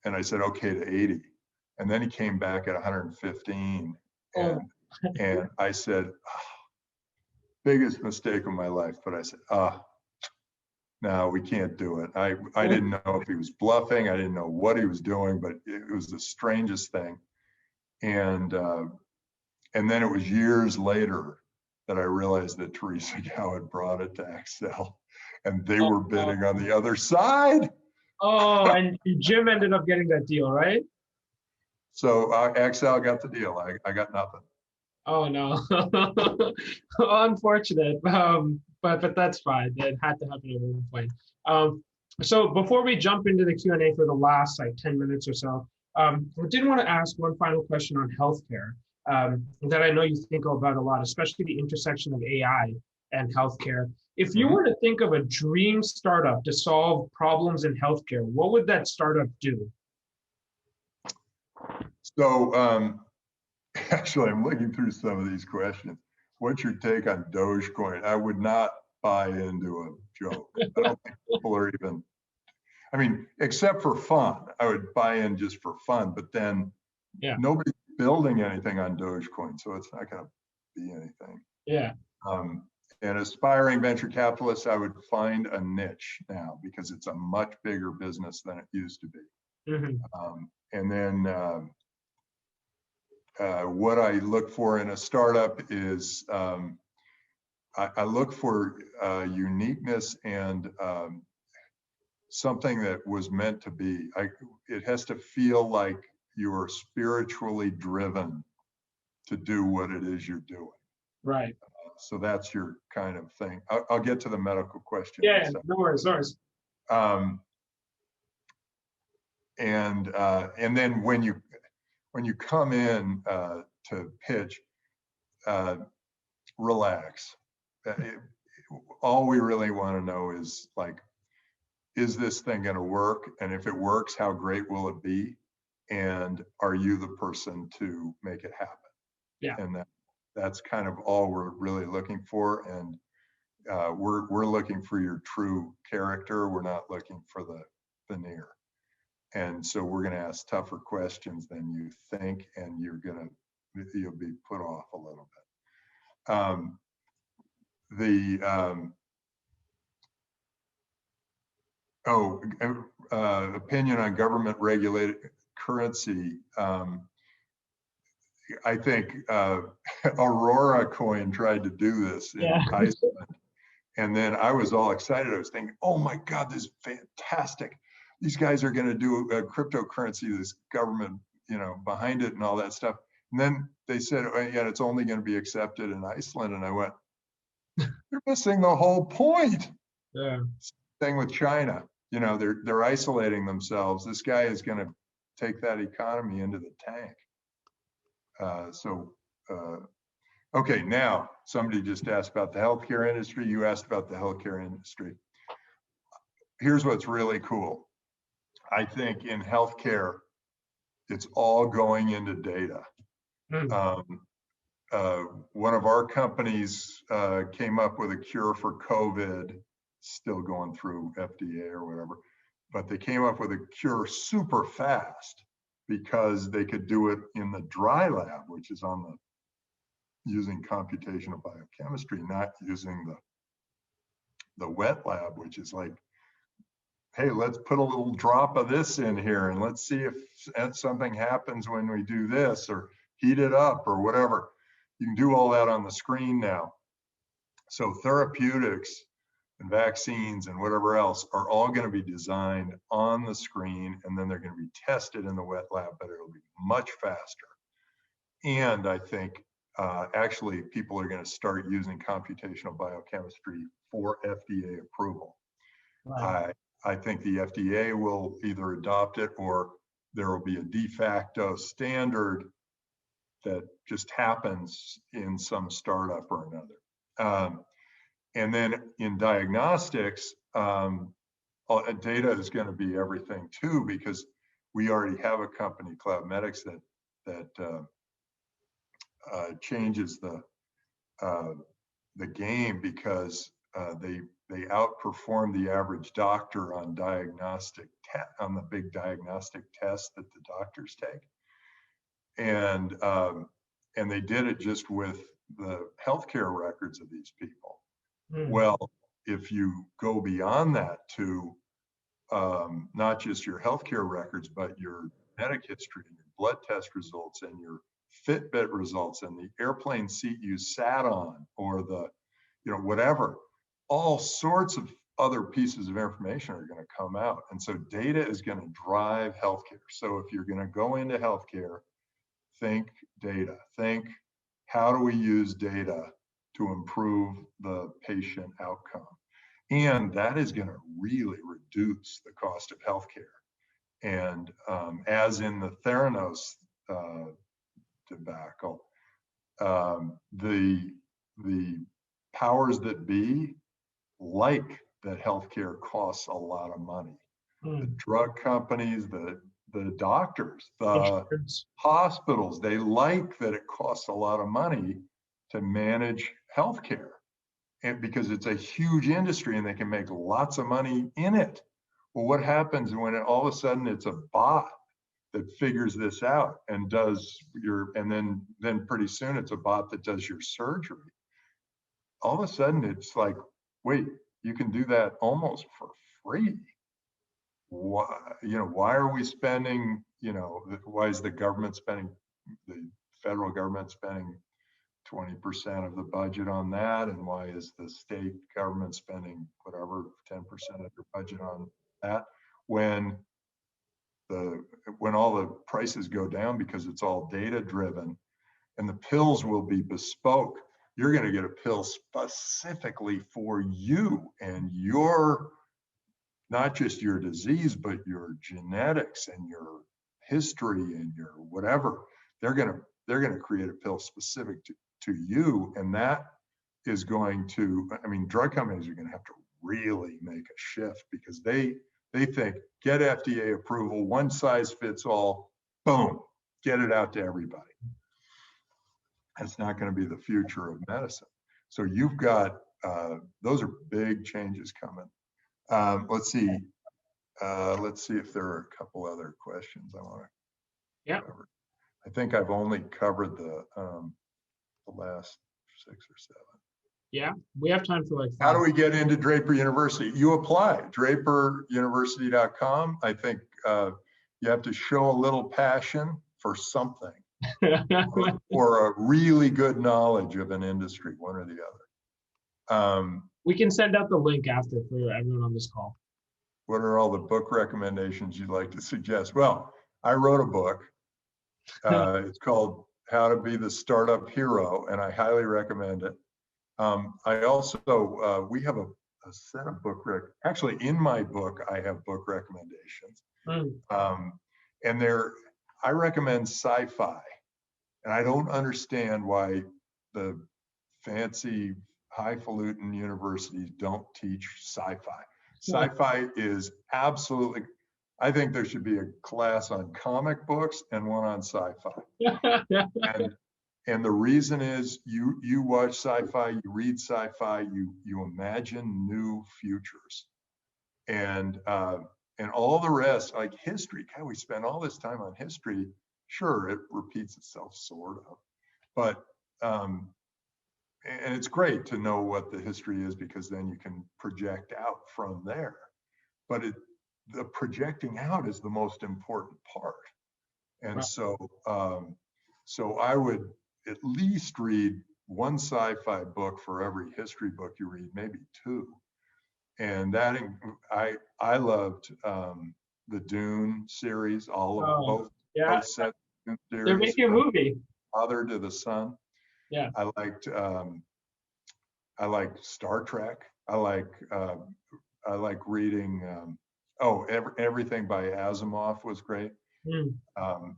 And I said, okay, to 80. And then he came back at 115. And I said, oh, biggest mistake of my life. But I said, no, we can't do it. I didn't know if he was bluffing. I didn't know what he was doing, but it was the strangest thing. And then it was years later that I realized that Teresa Gao had brought it to Excel, and they were bidding on the other side.
Oh, and Jim ended up getting that deal, right?
So Excel got the deal. I got nothing.
Oh no, unfortunate. But that's fine. It had to happen at one point. So before we jump into the Q&A for the last like 10 minutes or so, I did want to ask one final question on healthcare that I know you think about a lot, especially the intersection of AI and healthcare. If you were to think of a dream startup to solve problems in healthcare, what would that startup do?
So actually, I'm looking through some of these questions. What's your take on Dogecoin? I would not buy into a joke. I don't think people are even, I mean, except for fun. I would buy in just for fun, but then nobody's building anything on Dogecoin, so it's not going to be anything.
Yeah.
And aspiring venture capitalists, I would find a niche now because it's a much bigger business than it used to be. And then what I look for in a startup is I look for uniqueness and something that was meant to be. It has to feel like you're spiritually driven to do what it is you're doing.
Right.
So that's your kind of thing. I'll get to the medical question.
Yeah, no worries, no worries.
And then when you come in to pitch, relax. All we really want to know is like, is this thing going to work? And if it works, how great will it be? And are you the person to make it happen?
Yeah.
And that's kind of all we're really looking for. And we're looking for your true character. We're not looking for the veneer. And so we're going to ask tougher questions than you think, and you'll be put off a little bit. Opinion on government regulated currency. I think Aurora Coin tried to do this in Iceland. And then I was all excited. I was thinking, oh my God, this is fantastic. These guys are going to do a cryptocurrency, this government, behind it and all that stuff. And then they said, oh, yeah, it's only going to be accepted in Iceland. And I went, you're missing the whole point.
Yeah.
Thing with China, you know, they're isolating themselves. This guy is going to take that economy into the tank. Okay, now somebody just asked about the healthcare industry. You asked about the healthcare industry. Here's what's really cool. I think in healthcare, it's all going into data. One of our companies came up with a cure for COVID, still going through FDA or whatever, but they came up with a cure super fast because they could do it in the dry lab, which is on the using computational biochemistry, not using the wet lab, which is like, hey, let's put a little drop of this in here and let's see if something happens when we do this, or heat it up or whatever. You can do all that on the screen now. So therapeutics and vaccines and whatever else are all going to be designed on the screen, and then they're going to be tested in the wet lab, but it'll be much faster. And I think actually people are going to start using computational biochemistry for FDA approval. Right. I think the FDA will either adopt it or there will be a de facto standard that just happens in some startup or another. And then in diagnostics, data is going to be everything too, because we already have a company, CloudMedics, that changes the game because they outperform the average doctor on on the big diagnostic tests that the doctors take. And they did it just with the healthcare records of these people. Well, if you go beyond that to not just your healthcare records, but your genetic history and your blood test results and your Fitbit results and the airplane seat you sat on, or the, you know, whatever, all sorts of other pieces of information are going to come out. And so data is going to drive healthcare. So if you're going to go into healthcare, think data. Think, how do we use data to improve the patient outcome? And that is going to really reduce the cost of healthcare. And as in the Theranos debacle, the powers that be like that healthcare costs a lot of money. The drug companies, the doctors, the hospitals, they like that it costs a lot of money to manage healthcare, and because it's a huge industry and they can make lots of money in it. Well, what happens when all of a sudden it's a bot that figures this out and does and then pretty soon it's a bot that does your surgery? All of a sudden it's like, wait, you can do that almost for free. Why are we spending, why is the government spending, the federal government spending 20% of the budget on that? And why is the state government spending whatever, 10% of their budget on that? When all the prices go down, because it's all data driven, and the pills will be bespoke. You're going to get a pill specifically for you and your, not just your disease, but your genetics and your history and your whatever. They're going to create a pill specific to you, and that is going to, drug companies are going to have to really make a shift, because they think, get FDA approval, one size fits all, boom, get it out to everybody. That's not going to be the future of medicine. So you've got, those are big changes coming. Let's see if there are a couple other questions I want to cover. I think I've only covered the last 6 or 7.
Yeah, we have time for like 5.
How do we get into Draper University? You apply, draperuniversity.com. I think you have to show a little passion for something or a really good knowledge of an industry, one or the other.
We can send out the link after for everyone on this call.
What are all the book recommendations you'd like to suggest? Well, I wrote a book. It's called How to Be the Startup Hero, and I highly recommend it. I also, we have a set of actually in my book, I have book recommendations. And I recommend sci-fi. And I don't understand why the fancy highfalutin universities don't teach sci-fi. Sci-fi is absolutely, I think there should be a class on comic books and one on sci-fi. And the reason is you watch sci-fi, you read sci-fi, you imagine new futures. And all the rest, like history, God, we spend all this time on history. Sure, it repeats itself, sort of. But, and it's great to know what the history is, because then you can project out from there. But the projecting out is the most important part. And so I would at least read one sci-fi book for every history book you read, maybe two. And that, I loved the Dune series, all of both sets of series.
They're making a movie.
Father to the Son.
Yeah.
I liked Star Trek. I like reading. Everything by Asimov was great.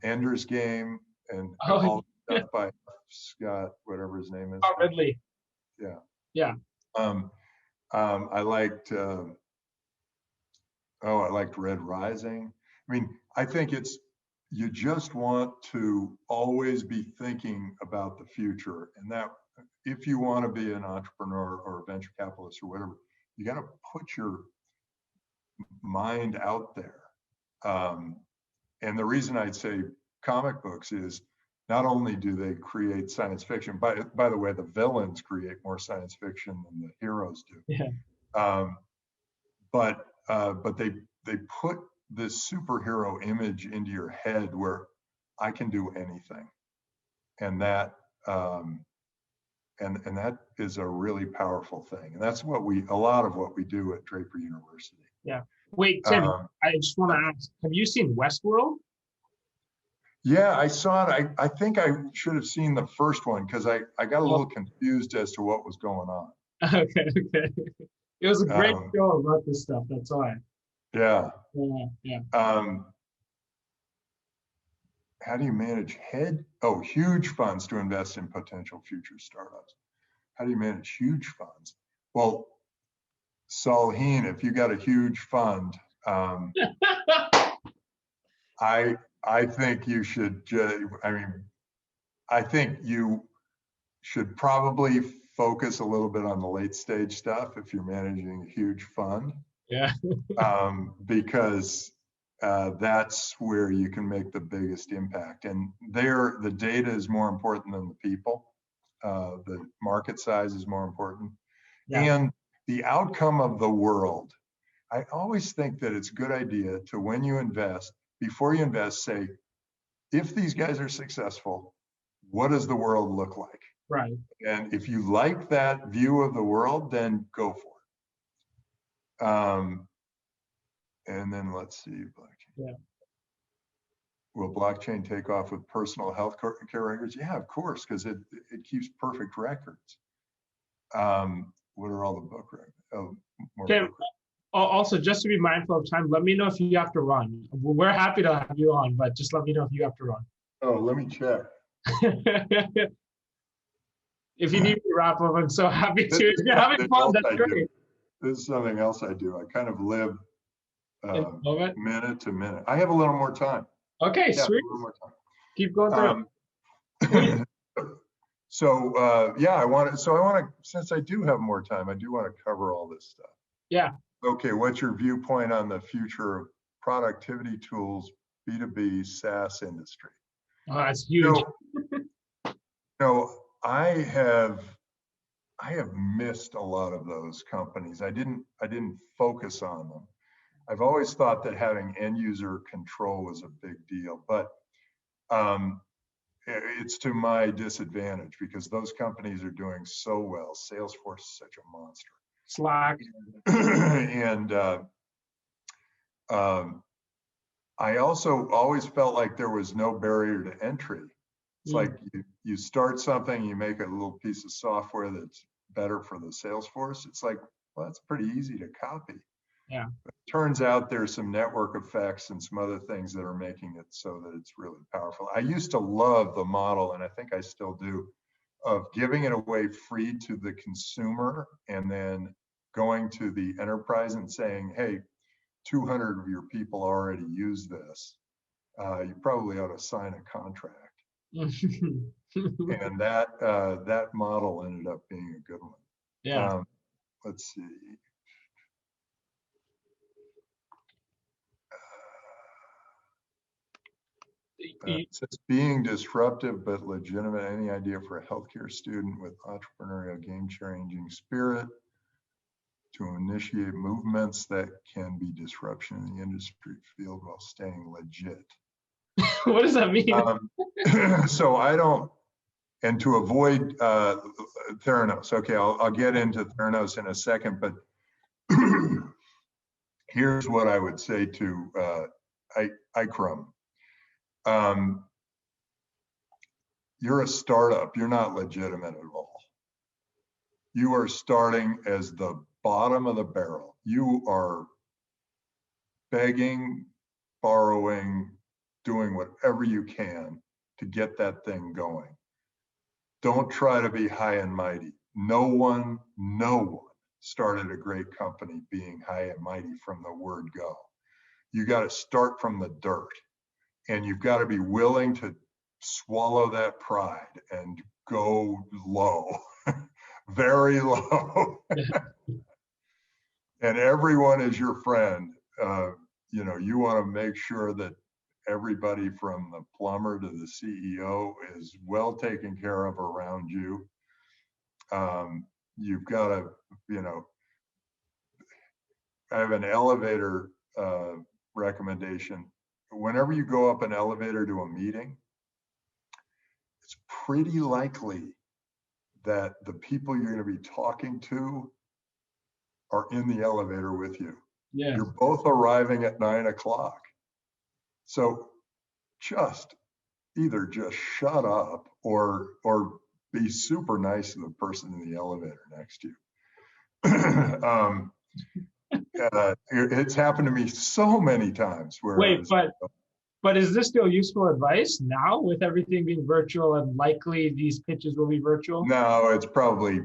Ender's Game and all stuff by Scott, whatever his name is.
Ridley.
Yeah.
Yeah.
I liked Red Rising. I mean, I think you just want to always be thinking about the future, and that if you want to be an entrepreneur or a venture capitalist or whatever, you got to put your mind out there. And the reason I'd say comic books is not only do they create science fiction, by the way, the villains create more science fiction than the heroes do.
Yeah.
But they put this superhero image into your head where I can do anything, and that and that is a really powerful thing, and that's a lot of what we do at Draper University.
Yeah. Wait, Tim, I just want to ask, have you seen Westworld?
Yeah, I saw it. I think I should have seen the first one, because I got a little confused as to what was going on.
Okay. It was a great show about this stuff. That's why.
Yeah.
Yeah.
How do you manage huge funds to invest in potential future startups? How do you manage huge funds? Well, Salheen, if you got a huge fund, I think you should. I think you should probably focus a little bit on the late stage stuff if you're managing a huge fund.
Yeah.
Because that's where you can make the biggest impact. And there, the data is more important than the people. The market size is more important. Yeah. And the outcome of the world. I always think that it's a good idea to, when you invest, before you invest, say, if these guys are successful, what does the world look like?
Right.
And if you like that view of the world, then go for it. And then let's see, blockchain.
Yeah.
Will blockchain take off with personal health care records? Yeah, of course, because it keeps perfect records. What are all the book records?
Tim, also, just to be mindful of time, let me know if you have to run. We're happy to have you on, but just let me know if you have to run.
Oh, let me check.
If you need me to wrap up, I'm so happy to. If you're having fun, that's great.
This is something else I do. I kind of live minute to minute. I have a little more time.
Okay, sweet.
A little more time.
Keep going through.
So I want to, since I do have more time, I do want to cover all this stuff.
Yeah.
Okay, what's your viewpoint on the future of productivity tools, B2B, SaaS industry?
Oh, that's huge.
I have missed a lot of those companies. I didn't focus on them. I've always thought that having end user control was a big deal, but it's to my disadvantage, because those companies are doing so well. Salesforce is such a monster.
Slack.
And I also always felt like there was no barrier to entry. It's like you start something, you make a little piece of software that's better for the sales force. It's like, well, that's pretty easy to copy.
Yeah.
But it turns out there's some network effects and some other things that are making it so that it's really powerful. I used to love the model, and I think I still do, of giving it away free to the consumer and then going to the enterprise and saying, hey, 200 of your people already use this. You probably ought to sign a contract. And that model ended up being a good one.
Yeah.
Let's see. It says being disruptive but legitimate. Any idea for a healthcare student with entrepreneurial game-changing spirit to initiate movements that can be disruption in the industry field while staying legit?
What does that mean?
So I don't, and to avoid Theranos. Okay, I'll get into Theranos in a second, but here's what I would say to ICRM. You're a startup. You're not legitimate at all. You are starting as the bottom of the barrel. You are begging, borrowing, doing whatever you can to get that thing going. Don't try to be high and mighty. No one started a great company being high and mighty from the word go. You got to start from the dirt, and you've got to be willing to swallow that pride and go low, very low. And everyone is your friend. You want to make sure that everybody from the plumber to the CEO is well taken care of around you. You've got to, I have an elevator recommendation. Whenever you go up an elevator to a meeting, it's pretty likely that the people you're going to be talking to are in the elevator with you.
Yeah.
You're both arriving at 9 o'clock. So either just shut up or be super nice to the person in the elevator next to you. It's happened to me so many times where
Wait, but is this still useful advice now with everything being virtual and likely these pitches will be virtual?
No, it's probably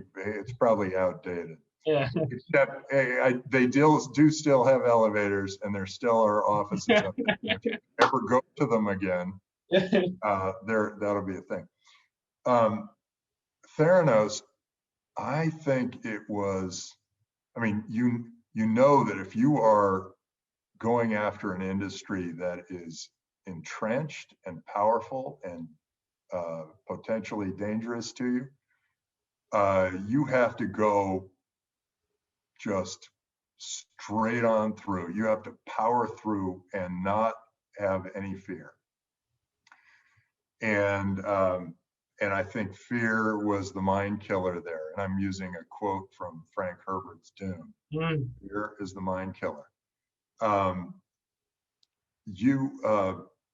outdated.
Yeah.
Except they do still have elevators, and there still are offices up there. If you ever go to them again, that'll be a thing. Theranos, I think it was. I mean, you know that if you are going after an industry that is entrenched and powerful and potentially dangerous to you, you have to go just straight on through. You have to power through and not have any fear. And I think fear was the mind killer there. And I'm using a quote from Frank Herbert's Dune. Fear is the mind killer.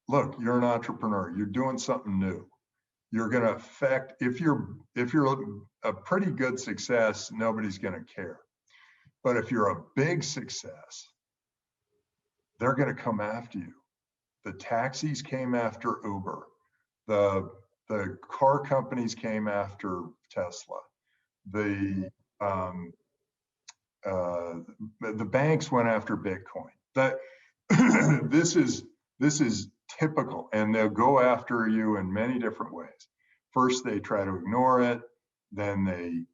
Look, you're an entrepreneur. You're doing something new. You're going to affect, if you're a pretty good success, nobody's going to care. But if you're a big success, they're going to come after you. The taxis came after Uber. The car companies came after Tesla. The banks went after Bitcoin. This is typical, and they'll go after you in many different ways. First, they try to ignore it. Then they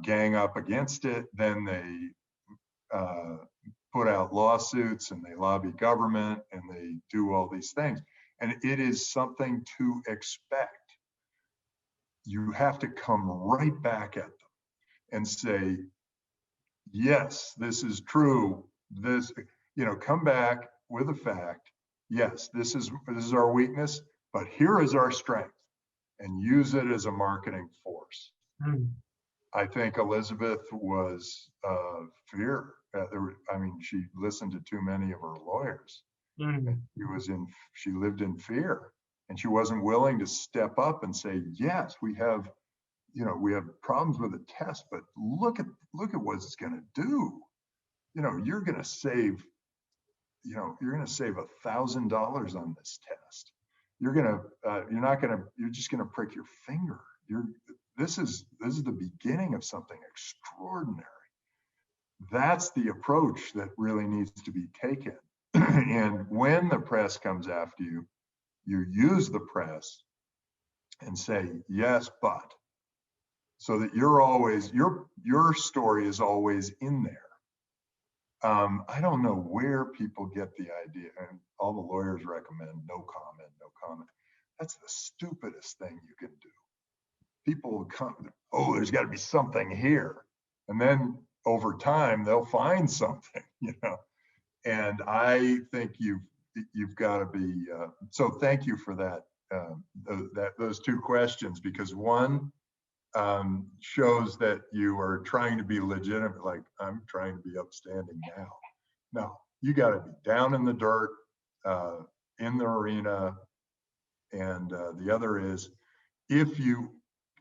gang up against it. Then they put out lawsuits, and they lobby government, and they do all these things. And it is something to expect. You have to come right back at them and say, yes, this is true. This, come back with a fact. Yes, this is our weakness, but here is our strength, and use it as a marketing force. I think Elizabeth was fear. She listened to too many of her lawyers. She lived in fear. And she wasn't willing to step up and say, yes, we have problems with the test, but look at what it's going to do. You're going to save, $1,000 on this test. You're just going to prick your finger. This is the beginning of something extraordinary. That's the approach that really needs to be taken. And when the press comes after you, you use the press and say, yes, but, so that your story is always in there. I don't know where people get the idea, and all the lawyers recommend no comment, no comment. That's the stupidest thing you can do. People will come, oh, there's got to be something here. And then over time, they'll find something, And I think you've got to be, so thank you for that, those two questions, because one shows that you are trying to be legitimate, like I'm trying to be upstanding now. No, you got to be down in the dirt, in the arena. And the other is, if you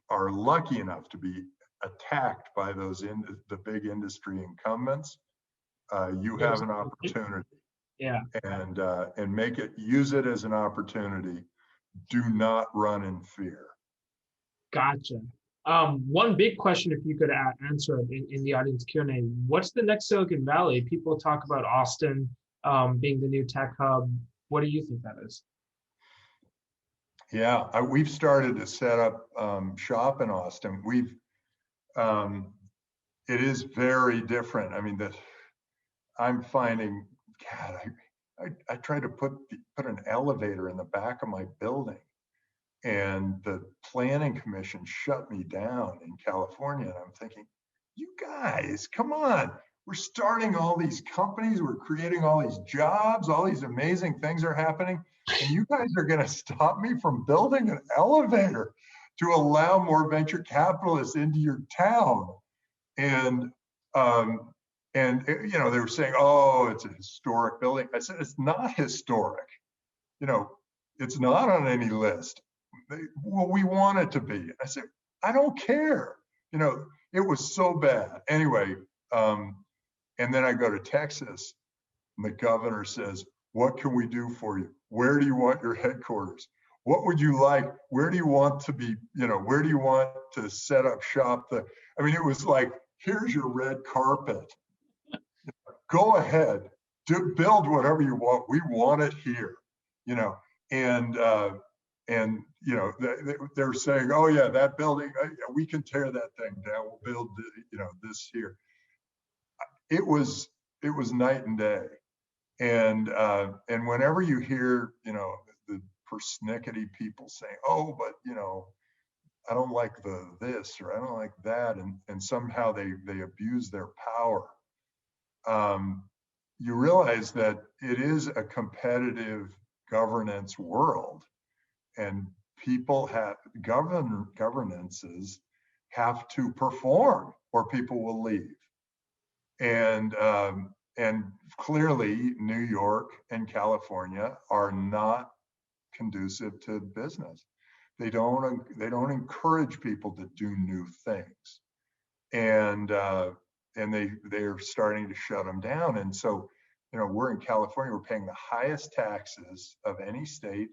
are lucky enough to be attacked by the big industry incumbents, you have an opportunity.
Yeah.
And use it as an opportunity. Do not run in fear.
Gotcha. One big question, if you could answer in the audience Q&A, what's the next Silicon Valley? People talk about Austin being the new tech hub. What do you think that is?
Yeah, we've started to set up shop in Austin. It is very different. I mean, I'm finding, God, I tried to put an elevator in the back of my building, and the planning commission shut me down in California. And I'm thinking, you guys, come on. We're starting all these companies. We're creating all these jobs. All these amazing things are happening. And you guys are going to stop me from building an elevator to allow more venture capitalists into your town. And they were saying, oh, it's a historic building. I said, it's not historic. It's not on any list. Well, we want it to be. I said, I don't care. It was so bad. Anyway, and then I go to Texas, and the governor says, what can we do for you? Where do you want your headquarters? What would you like? Where do you want to be? Where do you want to set up shop? It was like, here's your red carpet. Go ahead, build whatever you want. We want it here, they're saying, oh yeah, that building, we can tear that thing down. We'll build, this here. It was night and day. And whenever you hear, the persnickety people saying, oh, but, I don't like this, or I don't like that. And somehow they abuse their power. You realize that it is a competitive governance world, and people governances have to perform or people will leave. And clearly New York and California are not conducive to business. They don't encourage people to do new things. And they're starting to shut them down. And so, we're in California, we're paying the highest taxes of any state,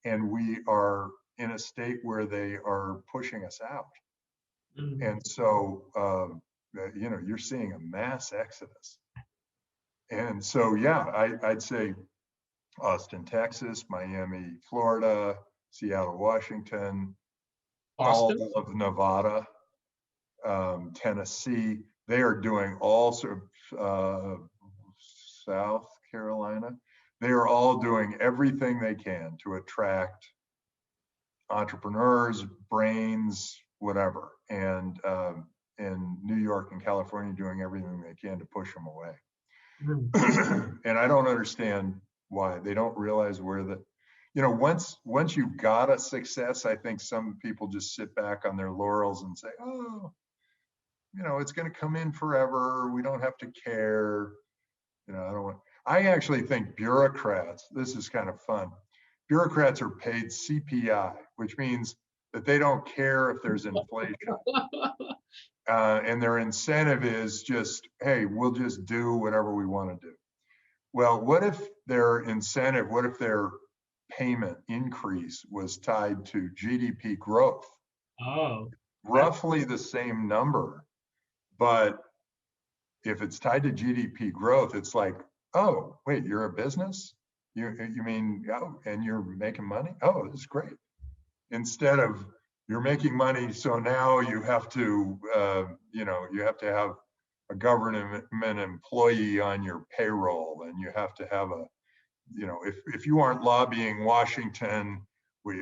and we are in a state where they are pushing us out. Mm-hmm. And so, you're seeing a mass exodus. And so, yeah, I'd say Austin, Texas, Miami, Florida, Seattle, Washington, Austin, all of Nevada, Tennessee. They are doing all sort of South Carolina. They are all doing everything they can to attract entrepreneurs, brains, whatever. And New York and California doing everything they can to push them away. Mm-hmm. And I don't understand why. They don't realize where once you've got a success, I think some people just sit back on their laurels and say, oh, it's going to come in forever. We don't have to care. I actually think bureaucrats, this is kind of fun. bureaucrats are paid CPI, which means that they don't care if there's inflation. And their incentive is just, hey, we'll just do whatever we want to do. Well, what if their incentive, what if their payment increase was tied to GDP growth?
Oh.
Roughly the same number, but if it's tied to GDP growth, it's like, oh, wait, you're a business? You mean, oh, and you're making money? Oh, this is great. Instead of you're making money, so now you have to, you have to have a government employee on your payroll, and you have to have a, if you aren't lobbying Washington, we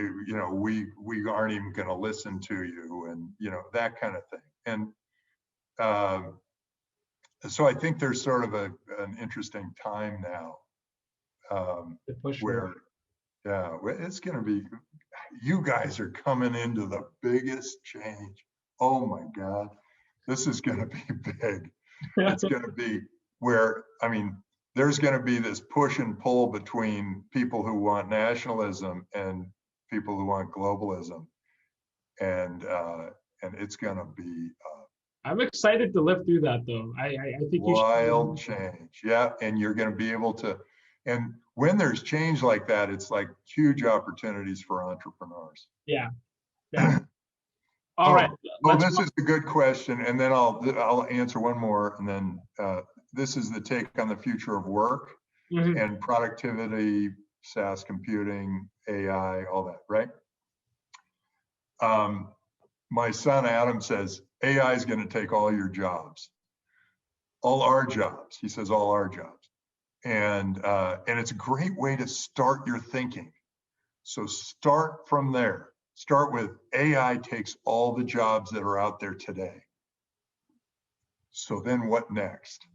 aren't even going to listen to you, and that kind of thing. And so I think there's sort of an interesting time now where, yeah, it's going to be, you guys are coming into the biggest change. Oh my God, this is going to be big. It's going to be where, I mean, there's going to be this push and pull between people who want nationalism and people who want globalism, and it's going to be.
I'm excited to live through that, though. I think
wild change, yeah, and you're going to be able to. And when there's change like that, it's like huge opportunities for entrepreneurs.
Yeah. All right.
Well, this is a good question, and then I'll answer one more, and then this is the take on the future of work and productivity, SaaS computing, AI, all that, right? My son Adam says AI is going to take all your jobs, all our jobs. He says all our jobs, and it's a great way to start your thinking. So start from there. Start with AI takes all the jobs that are out there today. So then what next?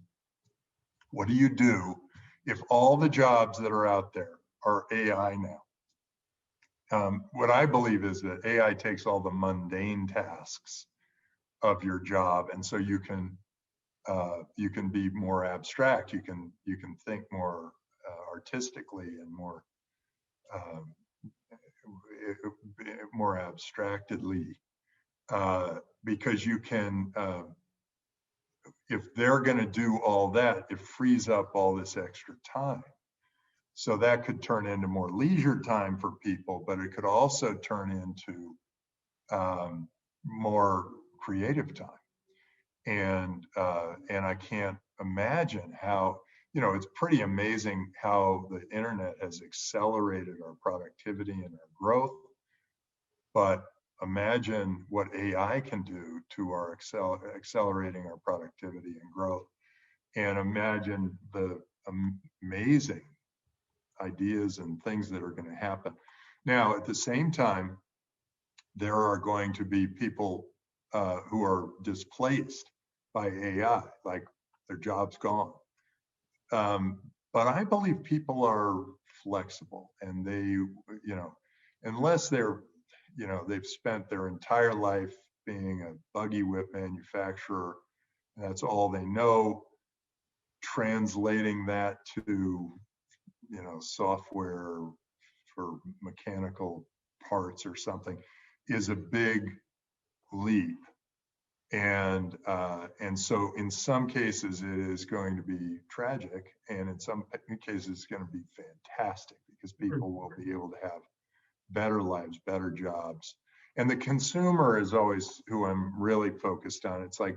What do you do if all the jobs that are out there are AI now? What I believe is that AI takes all the mundane tasks of your job, and so you can be more abstract. You can think more artistically and more abstractedly, because you can. If they're going to do all that, it frees up all this extra time. So that could turn into more leisure time for people, but it could also turn into more creative time. And I can't imagine how, it's pretty amazing how the internet has accelerated our productivity and our growth. But imagine what AI can do to our accelerating our productivity and growth, and imagine the amazing ideas and things that are going to happen. Now, at the same time, there are going to be people who are displaced by AI, like their job's gone. But I believe people are flexible, and they, unless they're, they've spent their entire life being a buggy whip manufacturer, and that's all they know, translating that to, software for mechanical parts or something is a big leap. And so in some cases it is going to be tragic, and in some cases it's going to be fantastic, because people will be able to have better lives, better jobs. And the consumer is always who I'm really focused on. It's like,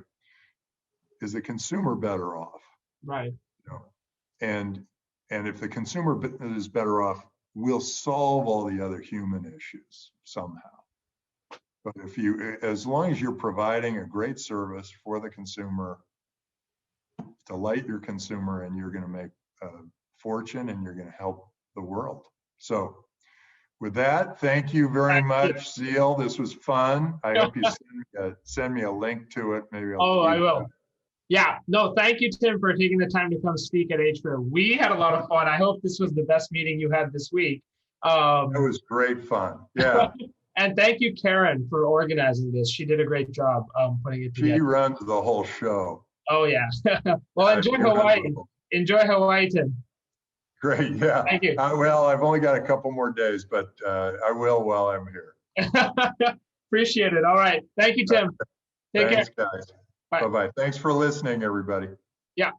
is the consumer better off?
Right.
And if the consumer is better off, we'll solve all the other human issues somehow. But as long as you're providing a great service for the consumer, delight your consumer, and you're going to make a fortune, and you're going to help the world. So with that, thank you very much, Zeal. This was fun. I hope you send me a link to it. Maybe I'll.
I will. Yeah. No, thank you, Tim, for taking the time to come speak at HPAIR. We had a lot of fun. I hope this was the best meeting you had this week.
It was great fun. Yeah.
And thank you, Karen, for organizing this. She did a great job putting it together.
She runs the whole show.
Oh, yeah. Well, enjoy Hawaii. Enjoy Hawaii, Tim.
Great. Yeah.
Thank you.
Well, I've only got a couple more days, but I will while I'm here.
Appreciate it. All right. Thank you, Tim. Take care.
Thanks, guys.
Bye.
Bye-bye. Thanks for listening, everybody.
Yeah.